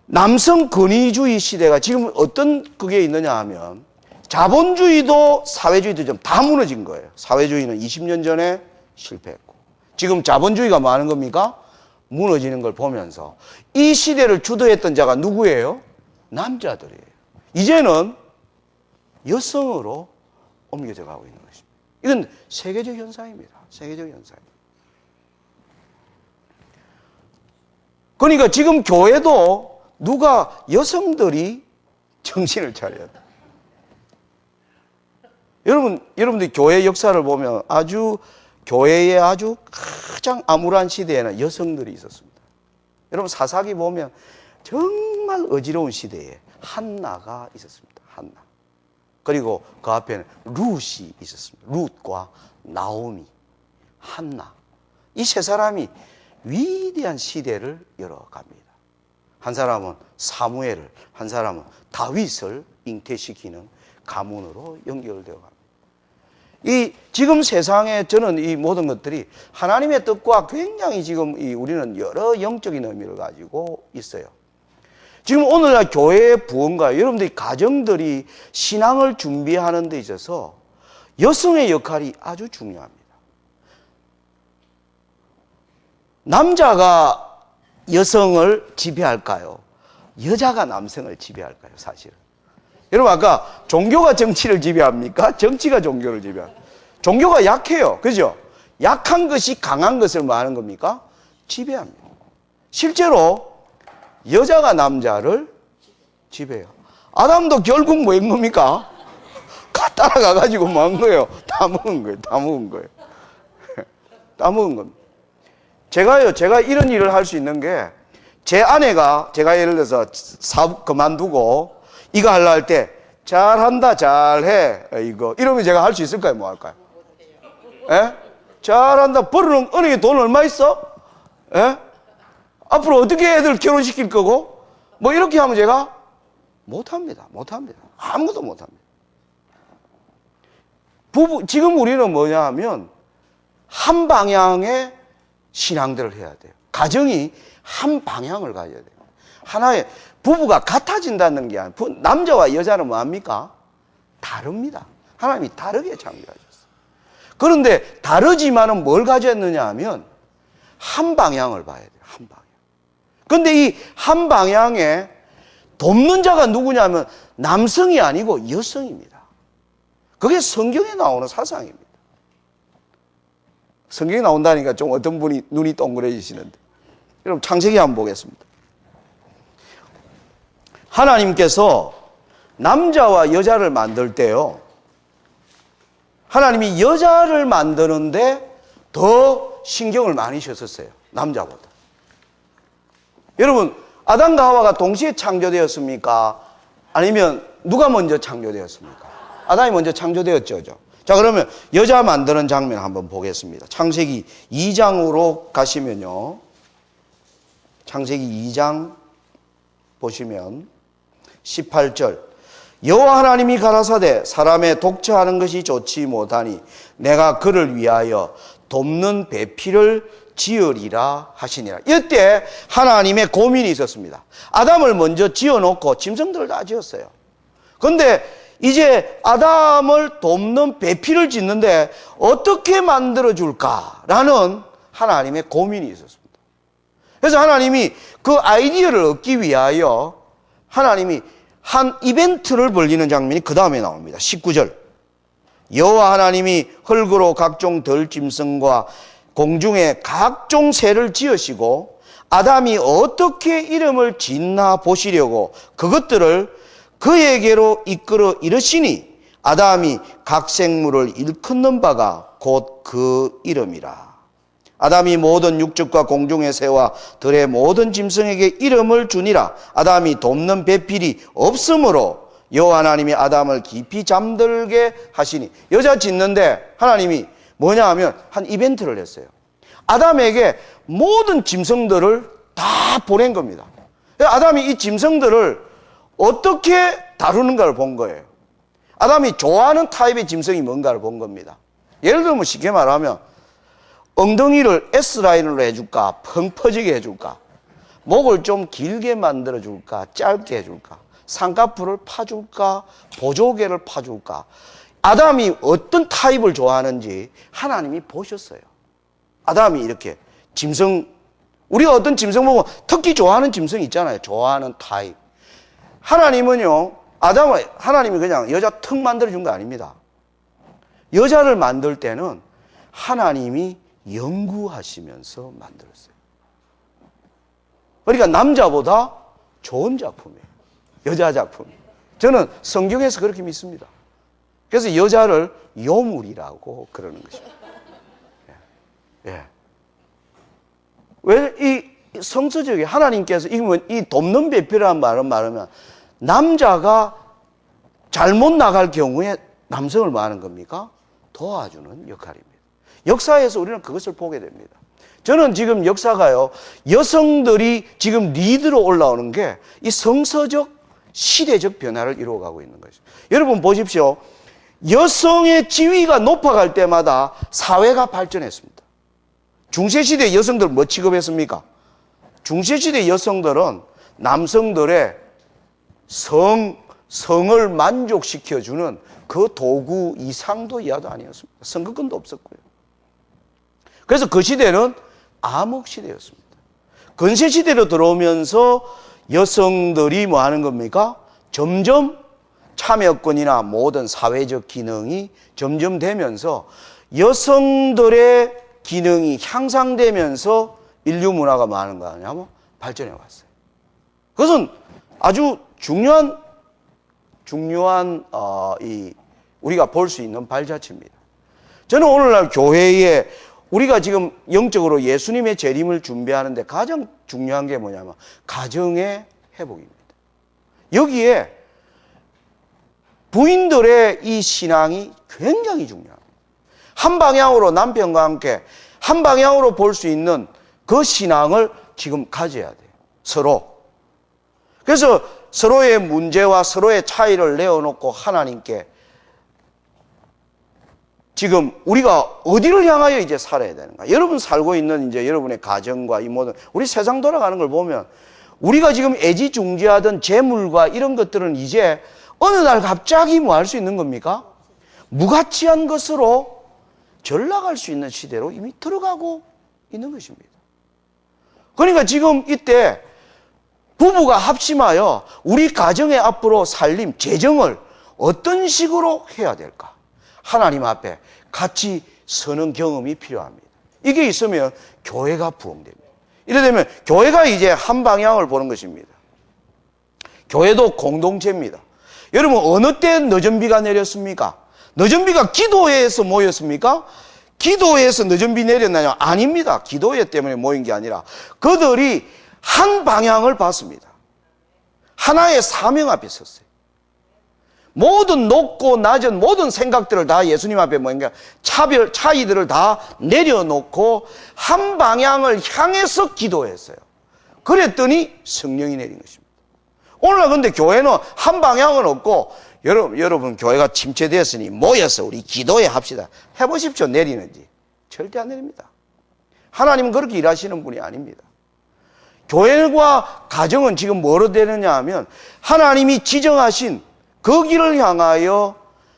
남성 권위주의 시대가 지금 어떤 그게 있느냐 하면 자본주의도 사회주의도 좀 다 무너진 거예요. 사회주의는 20년 전에 실패했고 지금 자본주의가 뭐 하는 겁니까? 무너지는 걸 보면서 이 시대를 주도했던 자가 누구예요? 남자들이에요. 이제는 여성으로 옮겨져 가고 있는 것입니다. 이건 세계적 현상입니다. 세계적 현상입니다. 그러니까 지금 교회도 누가 여성들이 정신을 차려야 돼. 여러분들이 교회 역사를 보면 교회의 아주 가장 암울한 시대에는 여성들이 있었습니다. 여러분 사사기 보면 정말 어지러운 시대에 한나가 있었습니다. 한나. 그리고 그 앞에는 룻이 있었습니다. 룻과 나오미, 한나. 이 세 사람이 위대한 시대를 열어갑니다. 한 사람은 사무엘을, 한 사람은 다윗을 잉태시키는 가문으로 연결되어 갑니다. 지금 세상에 저는 이 모든 것들이 하나님의 뜻과 굉장히 지금 우리는 여러 영적인 의미를 가지고 있어요. 지금 오늘날 교회의 부흥과 여러분들이 가정들이 신앙을 준비하는 데 있어서 여성의 역할이 아주 중요합니다. 남자가 여성을 지배할까요? 여자가 남성을 지배할까요? 사실은. 여러분 아까 종교가 정치를 지배합니까? 정치가 종교를 지배합니까? 종교가 약해요. 그죠? 약한 것이 강한 것을 뭐 하는 겁니까? 지배합니다. 실제로 여자가 남자를 지배해요. 아담도 결국 뭐 한 겁니까? 따라가가지고 뭐 한 거예요? 다 먹은 거예요. 다 먹은 거예요. 다 먹은 겁니다. 제가 이런 일을 할 수 있는 게, 제 아내가, 제가 예를 들어서 사업 그만두고, 이거 하려 할 때, 잘한다, 잘해, 이러면 제가 할 수 있을까요? 뭐 할까요? 예? 잘한다, 벌어놓은, 은행에 돈 얼마 있어? 예? 앞으로 어떻게 애들 결혼시킬 거고? 뭐 이렇게 하면 제가 못합니다. 못합니다. 아무것도 못합니다. 지금 우리는 뭐냐 하면, 한 방향의 신앙들을 해야 돼요. 가정이 한 방향을 가져야 돼요. 하나의 부부가 같아진다는 게 아니라 남자와 여자는 뭐합니까? 다릅니다. 하나님이 다르게 창조하셨어요. 그런데 다르지만은 뭘 가졌느냐 하면 한 방향을 봐야 돼요. 한 방향. 그런데 이 한 방향에 돕는 자가 누구냐면 남성이 아니고 여성입니다. 그게 성경에 나오는 사상입니다. 성경에 나온다니까 좀 어떤 분이 눈이 동그래지시는데. 여러분 창세기 한번 보겠습니다. 하나님께서 남자와 여자를 만들 때요, 하나님이 여자를 만드는데 더 신경을 많이 쓰셨어요. 남자보다. 여러분 아담과 하와가 동시에 창조되었습니까? 아니면 누가 먼저 창조되었습니까? 아담이 먼저 창조되었죠. 자, 그러면 여자 만드는 장면 한번 보겠습니다. 창세기 2장으로 가시면요. 창세기 2장 보시면 18절. 여호와 하나님이 가라사대 사람의 독처하는 것이 좋지 못하니 내가 그를 위하여 돕는 배필을 지으리라 하시니라. 이때 하나님의 고민이 있었습니다. 아담을 먼저 지어놓고 짐승들을 다 지었어요. 그런데 이제 아담을 돕는 배필을 짓는데 어떻게 만들어줄까라는 하나님의 고민이 있었습니다. 그래서 하나님이 그 아이디어를 얻기 위하여 하나님이 한 이벤트를 벌리는 장면이 그 다음에 나옵니다. 19절. 여호와 하나님이 흙으로 각종 들짐승과 공중에 각종 새를 지으시고 아담이 어떻게 이름을 짓나 보시려고 그것들을 그에게로 이끌어 이르시니 아담이 각 생물을 일컫는 바가 곧 그 이름이라. 아담이 모든 육축과 공중의 새와 들의 모든 짐승에게 이름을 주니라. 아담이 돕는 배필이 없으므로 여호와 하나님이 아담을 깊이 잠들게 하시니. 여자 짓는데 하나님이 뭐냐 하면 한 이벤트를 했어요. 아담에게 모든 짐승들을 다 보낸 겁니다. 아담이 이 짐승들을 어떻게 다루는가를 본 거예요. 아담이 좋아하는 타입의 짐승이 뭔가를 본 겁니다. 예를 들면 쉽게 말하면 엉덩이를 S라인으로 해줄까, 펑 퍼지게 해줄까, 목을 좀 길게 만들어줄까, 짧게 해줄까, 쌍꺼풀을 파줄까, 보조개를 파줄까. 아담이 어떤 타입을 좋아하는지 하나님이 보셨어요. 아담이 이렇게 짐승, 우리가 어떤 짐승 보고 특히 좋아하는 짐승 있잖아요. 좋아하는 타입. 하나님은요, 하나님이 그냥 여자 턱 만들어준 거 아닙니다. 여자를 만들 때는 하나님이 연구하시면서 만들었어요. 그러니까 남자보다 좋은 작품이에요. 여자 작품. 저는 성경에서 그렇게 믿습니다. 그래서 여자를 요물이라고 그러는 것입니다. 예. 왜 이 성서적인 하나님께서 이 돕는 배필이라는 말은 말하면 남자가 잘못 나갈 경우에 남성을 뭐 하는 겁니까? 도와주는 역할입니다. 역사에서 우리는 그것을 보게 됩니다. 저는 지금 역사가요, 여성들이 지금 리드로 올라오는 게 이 성서적, 시대적 변화를 이루어가고 있는 것이죠. 여러분 보십시오. 여성의 지위가 높아갈 때마다 사회가 발전했습니다. 중세시대 여성들 뭐 취급했습니까? 중세시대 여성들은 남성들의 성을 만족시켜주는 그 도구 이상도 이하도 아니었습니다. 선거권도 없었고요. 그래서 그 시대는 암흑시대였습니다. 근세시대로 들어오면서 여성들이 뭐 하는 겁니까? 점점 참여권이나 모든 사회적 기능이 점점 되면서 여성들의 기능이 향상되면서 인류 문화가 뭐 하는 거 아니냐면 발전해 왔어요. 그것은 아주 중요한 우리가 볼 수 있는 발자취입니다. 저는 오늘날 교회에 우리가 지금 영적으로 예수님의 재림을 준비하는데 가장 중요한 게 뭐냐면 가정의 회복입니다. 여기에 부인들의 이 신앙이 굉장히 중요합니다. 한 방향으로 남편과 함께 한 방향으로 볼 수 있는 그 신앙을 지금 가져야 돼요. 서로. 그래서 서로의 문제와 서로의 차이를 내어놓고 하나님께 지금 우리가 어디를 향하여 이제 살아야 되는가? 여러분 살고 있는 이제 여러분의 가정과 이 모든 우리 세상 돌아가는 걸 보면 우리가 지금 애지중지하던 재물과 이런 것들은 이제 어느 날 갑자기 뭐 할 수 있는 겁니까? 무가치한 것으로 전락할 수 있는 시대로 이미 들어가고 있는 것입니다. 그러니까 지금 이때 부부가 합심하여 우리 가정의 앞으로 살림, 재정을 어떤 식으로 해야 될까? 하나님 앞에 같이 서는 경험이 필요합니다. 이게 있으면 교회가 부흥됩니다. 이래 되면 교회가 이제 한 방향을 보는 것입니다. 교회도 공동체입니다. 여러분 어느 때 늦은 비가 내렸습니까? 늦은 비가 기도회에서 모였습니까? 기도회에서 늦은 비 내렸나요? 아닙니다. 기도회 때문에 모인 게 아니라 그들이 한 방향을 봤습니다. 하나의 사명 앞에 섰어요. 모든 높고 낮은 모든 생각들을 다 예수님 앞에 뭐인가 차이들을 다 내려놓고 한 방향을 향해서 기도했어요. 그랬더니 성령이 내린 것입니다. 오늘날 근데 교회는 한 방향은 없고 여러분 교회가 침체되었으니 모여서 우리 기도회 합시다. 해보십시오. 내리는지. 절대 안 내립니다. 하나님은 그렇게 일하시는 분이 아닙니다. 교회와 가정은 지금 뭐로 되느냐 하면 하나님이 지정하신 그 길을 향하여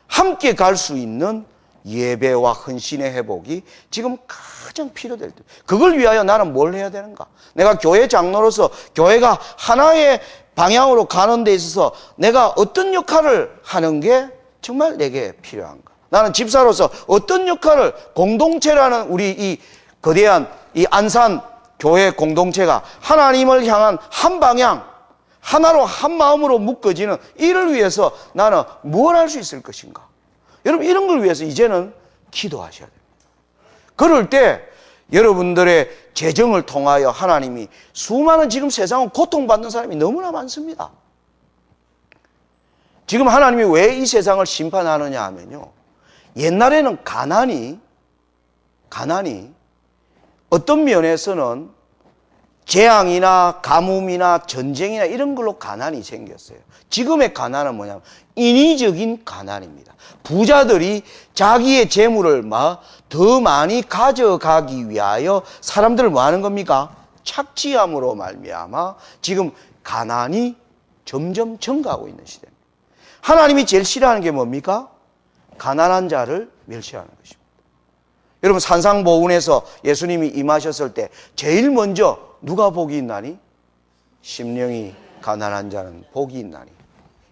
함께 갈 수 있는 예배와 헌신의 회복이 지금 가장 필요될 때. 그걸 위하여 나는 뭘 해야 되는가? 내가 교회 장로로서 교회가 하나의 방향으로 가는 데 있어서 내가 어떤 역할을 하는 게 정말 내게 필요한가? 나는 집사로서 어떤 역할을 공동체라는 우리 이 거대한 이 안산 교회 공동체가 하나님을 향한 한 방향, 하나로 한 마음으로 묶어지는 이를 위해서 나는 뭘 할 수 있을 것인가? 여러분 이런 걸 위해서 이제는 기도하셔야 됩니다. 그럴 때 여러분들의 재정을 통하여 하나님이 수많은 지금 세상은 고통받는 사람이 너무나 많습니다. 지금 하나님이 왜 이 세상을 심판하느냐 하면요. 옛날에는 가난이 어떤 면에서는 재앙이나 가뭄이나 전쟁이나 이런 걸로 가난이 생겼어요. 지금의 가난은 뭐냐면 인위적인 가난입니다. 부자들이 자기의 재물을 더 많이 가져가기 위하여 사람들을 뭐 하는 겁니까? 착취함으로 말미암아 지금 가난이 점점 증가하고 있는 시대입니다. 하나님이 제일 싫어하는 게 뭡니까? 가난한 자를 멸시하는 것입니다. 여러분 산상보훈에서 예수님이 임하셨을 때 제일 먼저 누가 복이 있나니? 심령이 가난한 자는 복이 있나니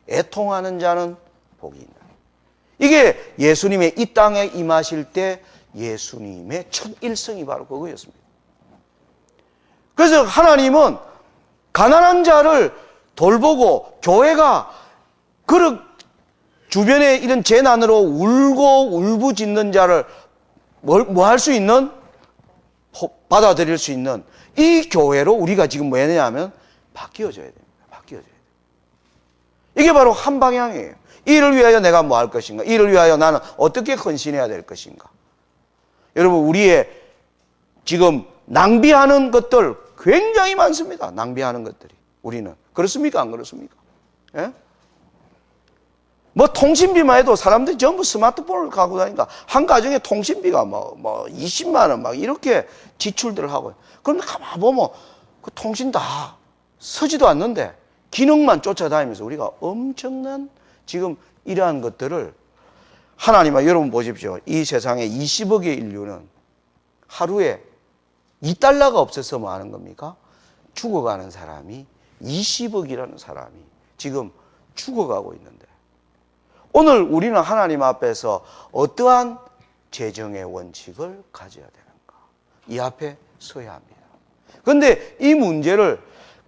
애통하는 자는 복이 있나니. 이게 예수님의 이 땅에 임하실 때 예수님의 첫 일성이 바로 그거였습니다. 그래서 하나님은 가난한 자를 돌보고 교회가 주변에 이런 재난으로 울고 울부짖는 자를 뭐 할 수 있는? 받아들일 수 있는 이 교회로 우리가 지금 뭐 했냐면 바뀌어져야 됩니다. 바뀌어져야 돼요. 이게 바로 한 방향이에요. 이를 위하여 내가 뭐 할 것인가? 이를 위하여 나는 어떻게 헌신해야 될 것인가? 여러분, 우리의 지금 낭비하는 것들 굉장히 많습니다. 낭비하는 것들이. 우리는. 그렇습니까? 안 그렇습니까? 예? 뭐 통신비만 해도 사람들이 전부 스마트폰을 갖고 다니니까 한 가정에 통신비가 뭐 20만 원 막 이렇게 지출들을 하고. 그런데 가만 보면 그 통신 다 서지도 않는데 기능만 쫓아다니면서 우리가 엄청난 지금 이러한 것들을 하나님아, 여러분 보십시오. 이 세상에 20억의 인류는 하루에 2달러가 없어서 뭐 하는 겁니까? 죽어가는 사람이 20억이라는 사람이 지금 죽어가고 있는데, 오늘 우리는 하나님 앞에서 어떠한 재정의 원칙을 가져야 되는가? 이 앞에 서야 합니다. 그런데 이 문제를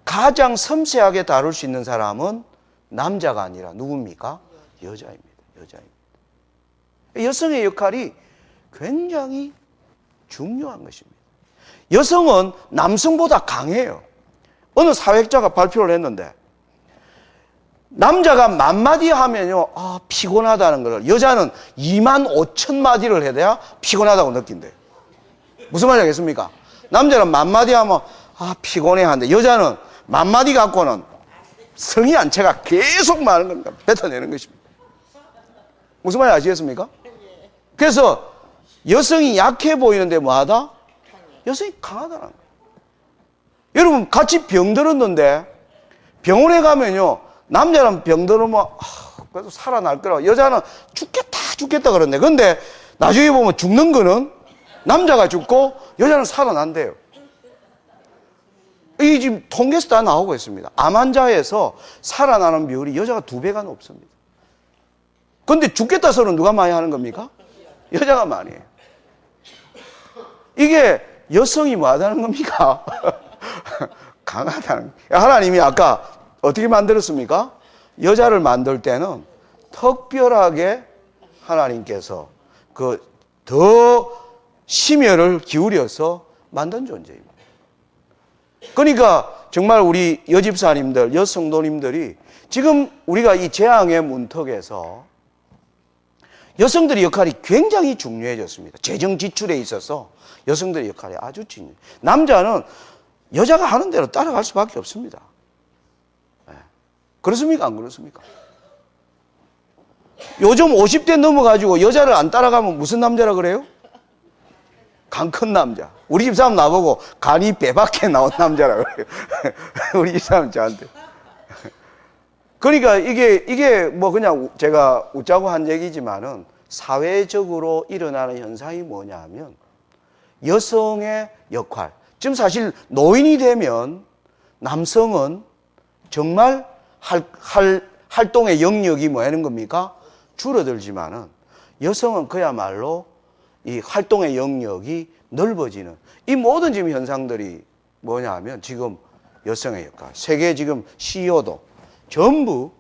가장 섬세하게 다룰 수 있는 사람은 남자가 아니라 누굽니까? 여자입니다. 여자입니다. 여성의 역할이 굉장히 중요한 것입니다. 여성은 남성보다 강해요. 어느 사회학자가 발표를 했는데, 남자가 10,000마디 하면요, 피곤하다는 걸, 여자는 25,000마디를 해야 피곤하다고 느낀대요. 무슨 말인지 알겠습니까? 남자는 10,000마디 하면 피곤해 하는데, 여자는 10,000마디 갖고는 성이 안 차가 계속 많은 겁니다. 뱉어내는 것입니다. 무슨 말인지 아시겠습니까? 그래서 여성이 약해 보이는데 뭐하다? 여성이 강하다는 거예요. 여러분, 같이 병들었는데 병원에 가면요, 남자는 병들으면 그래도 살아날 거라고, 여자는 죽겠다 그러는데, 근데 나중에 보면 죽는 거는 남자가 죽고 여자는 살아난대요. 이 지금 통계에서 다 나오고 있습니다. 암 환자에서 살아나는 비율이 여자가 2배가 높습니다. 근데 죽겠다 소리는 누가 많이 하는 겁니까? 여자가 많이 해요. 이게 여성이 뭐 하다는 겁니까? 강하다는 거예요. 하나님이 아까 어떻게 만들었습니까? 여자를 만들 때는 특별하게 하나님께서 더 심혈을 기울여서 만든 존재입니다. 그러니까 정말 우리 여집사님들, 여성도님들이 지금 우리가 이 재앙의 문턱에서 여성들의 역할이 굉장히 중요해졌습니다. 재정 지출에 있어서 여성들의 역할이 아주 중요해요. 남자는 여자가 하는 대로 따라갈 수밖에 없습니다. 네. 그렇습니까? 안 그렇습니까? 요즘 50대 넘어가지고 여자를 안 따라가면 무슨 남자라 그래요? 간 큰 남자. 우리 집사람 나보고 간이 배 밖에 나온 남자라 그래요. 우리 집사람 저한테. 그러니까 이게 뭐 그냥 제가 웃자고 한 얘기지만은 사회적으로 일어나는 현상이 뭐냐 하면 여성의 역할. 지금 사실 노인이 되면 남성은 정말 활동의 영역이 뭐 하는 겁니까? 줄어들지만은 여성은 그야말로 이 활동의 영역이 넓어지는 이 모든 지금 현상들이 뭐냐 하면 지금 여성의 역할. 세계 지금 CEO도 전부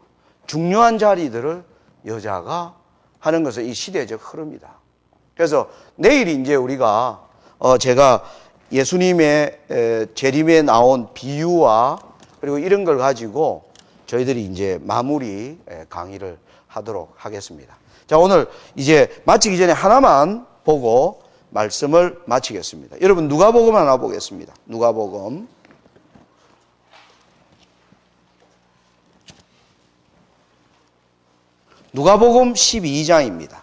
중요한 자리들을 여자가 하는 것은 이 시대적 흐름이다. 그래서 내일 이제 우리가 제가 예수님의 재림에 나온 비유와 그리고 이런 걸 가지고 저희들이 이제 마무리 강의를 하도록 하겠습니다. 자, 오늘 이제 마치기 전에 하나만 보고 말씀을 마치겠습니다. 여러분, 누가복음 하나 보겠습니다. 누가복음. 누가복음 12장입니다.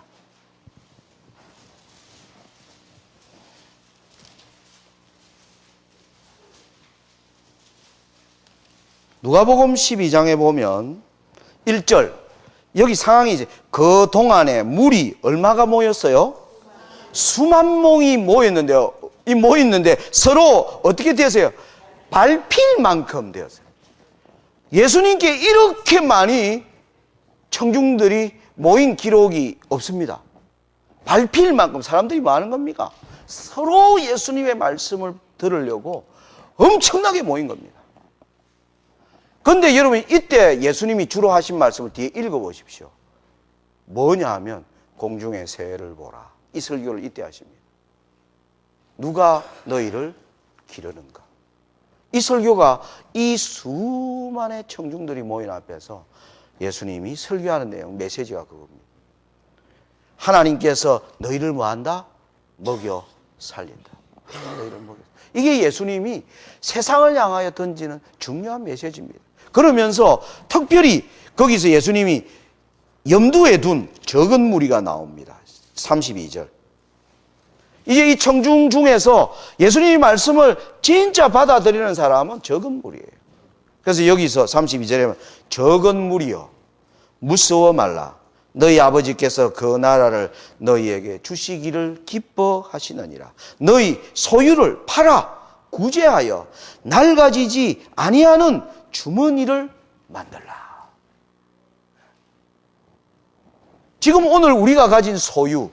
누가복음 12장에 보면 1절, 여기 상황이 이제 그 동안에 물이 얼마가 모였어요? 수만 몽이 모였는데요. 이 모였는데 서로 어떻게 되었어요? 밟힐 만큼 되었어요. 예수님께 이렇게 많이 청중들이 모인 기록이 없습니다. 밟힐 만큼 사람들이 뭐 하는 겁니까? 서로 예수님의 말씀을 들으려고 엄청나게 모인 겁니다. 그런데 여러분, 이때 예수님이 주로 하신 말씀을 뒤에 읽어보십시오. 뭐냐 하면 공중의 새를 보라. 이 설교를 이때 하십니다. 누가 너희를 기르는가? 이 설교가 이 수많은 청중들이 모인 앞에서 예수님이 설교하는 내용, 메시지가 그겁니다. 하나님께서 너희를 뭐한다? 먹여 살린다. 너희를 먹여. 이게 예수님이 세상을 향하여 던지는 중요한 메시지입니다. 그러면서 특별히 거기서 예수님이 염두에 둔 적은 무리가 나옵니다. 32절. 이제 이 청중 중에서 예수님의 말씀을 진짜 받아들이는 사람은 적은 무리예요. 그래서 여기서 32절에 보면 적은 무리여 무서워 말라. 너희 아버지께서 그 나라를 너희에게 주시기를 기뻐하시느니라. 너희 소유를 팔아 구제하여 낡아지지 아니하는 주머니를 만들라. 지금 오늘 우리가 가진 소유,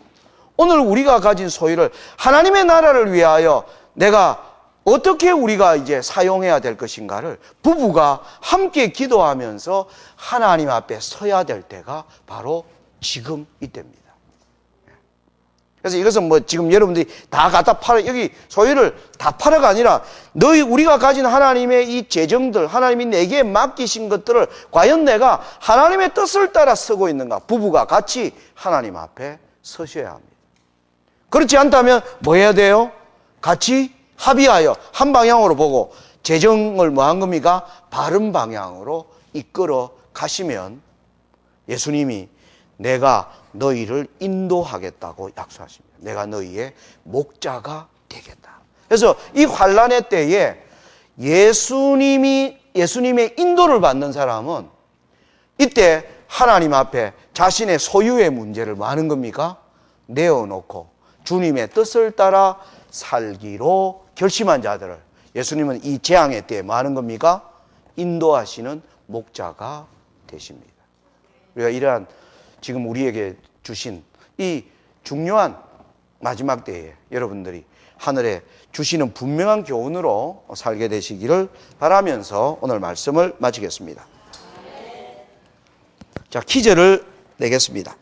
오늘 우리가 가진 소유를 하나님의 나라를 위하여 내가 어떻게 우리가 이제 사용해야 될 것인가를 부부가 함께 기도하면서 하나님 앞에 서야 될 때가 바로 지금 이때입니다. 그래서 이것은 뭐 지금 여러분들이 다 갖다 팔아, 여기 소유를 다 팔아가 아니라 우리가 가진 하나님의 이 재정들, 하나님이 내게 맡기신 것들을 과연 내가 하나님의 뜻을 따라 쓰고 있는가? 부부가 같이 하나님 앞에 서셔야 합니다. 그렇지 않다면 뭐 해야 돼요? 같이 합의하여 한 방향으로 보고 재정을 뭐 한 겁니까? 바른 방향으로 이끌어 가시면 예수님이 내가 너희를 인도하겠다고 약속하십니다. 내가 너희의 목자가 되겠다. 그래서 이 환난의 때에 예수님의 인도를 받는 사람은 이때 하나님 앞에 자신의 소유의 문제를 뭐 하는 겁니까? 내어놓고 주님의 뜻을 따라 살기로 결심한 자들을 예수님은 이 재앙의 때에 뭐 하는 겁니까? 인도하시는 목자가 되십니다. 우리가 이러한 지금 우리에게 주신 이 중요한 마지막 때에 여러분들이 하늘에 주시는 분명한 교훈으로 살게 되시기를 바라면서 오늘 말씀을 마치겠습니다. 자, 퀴즈를 내겠습니다.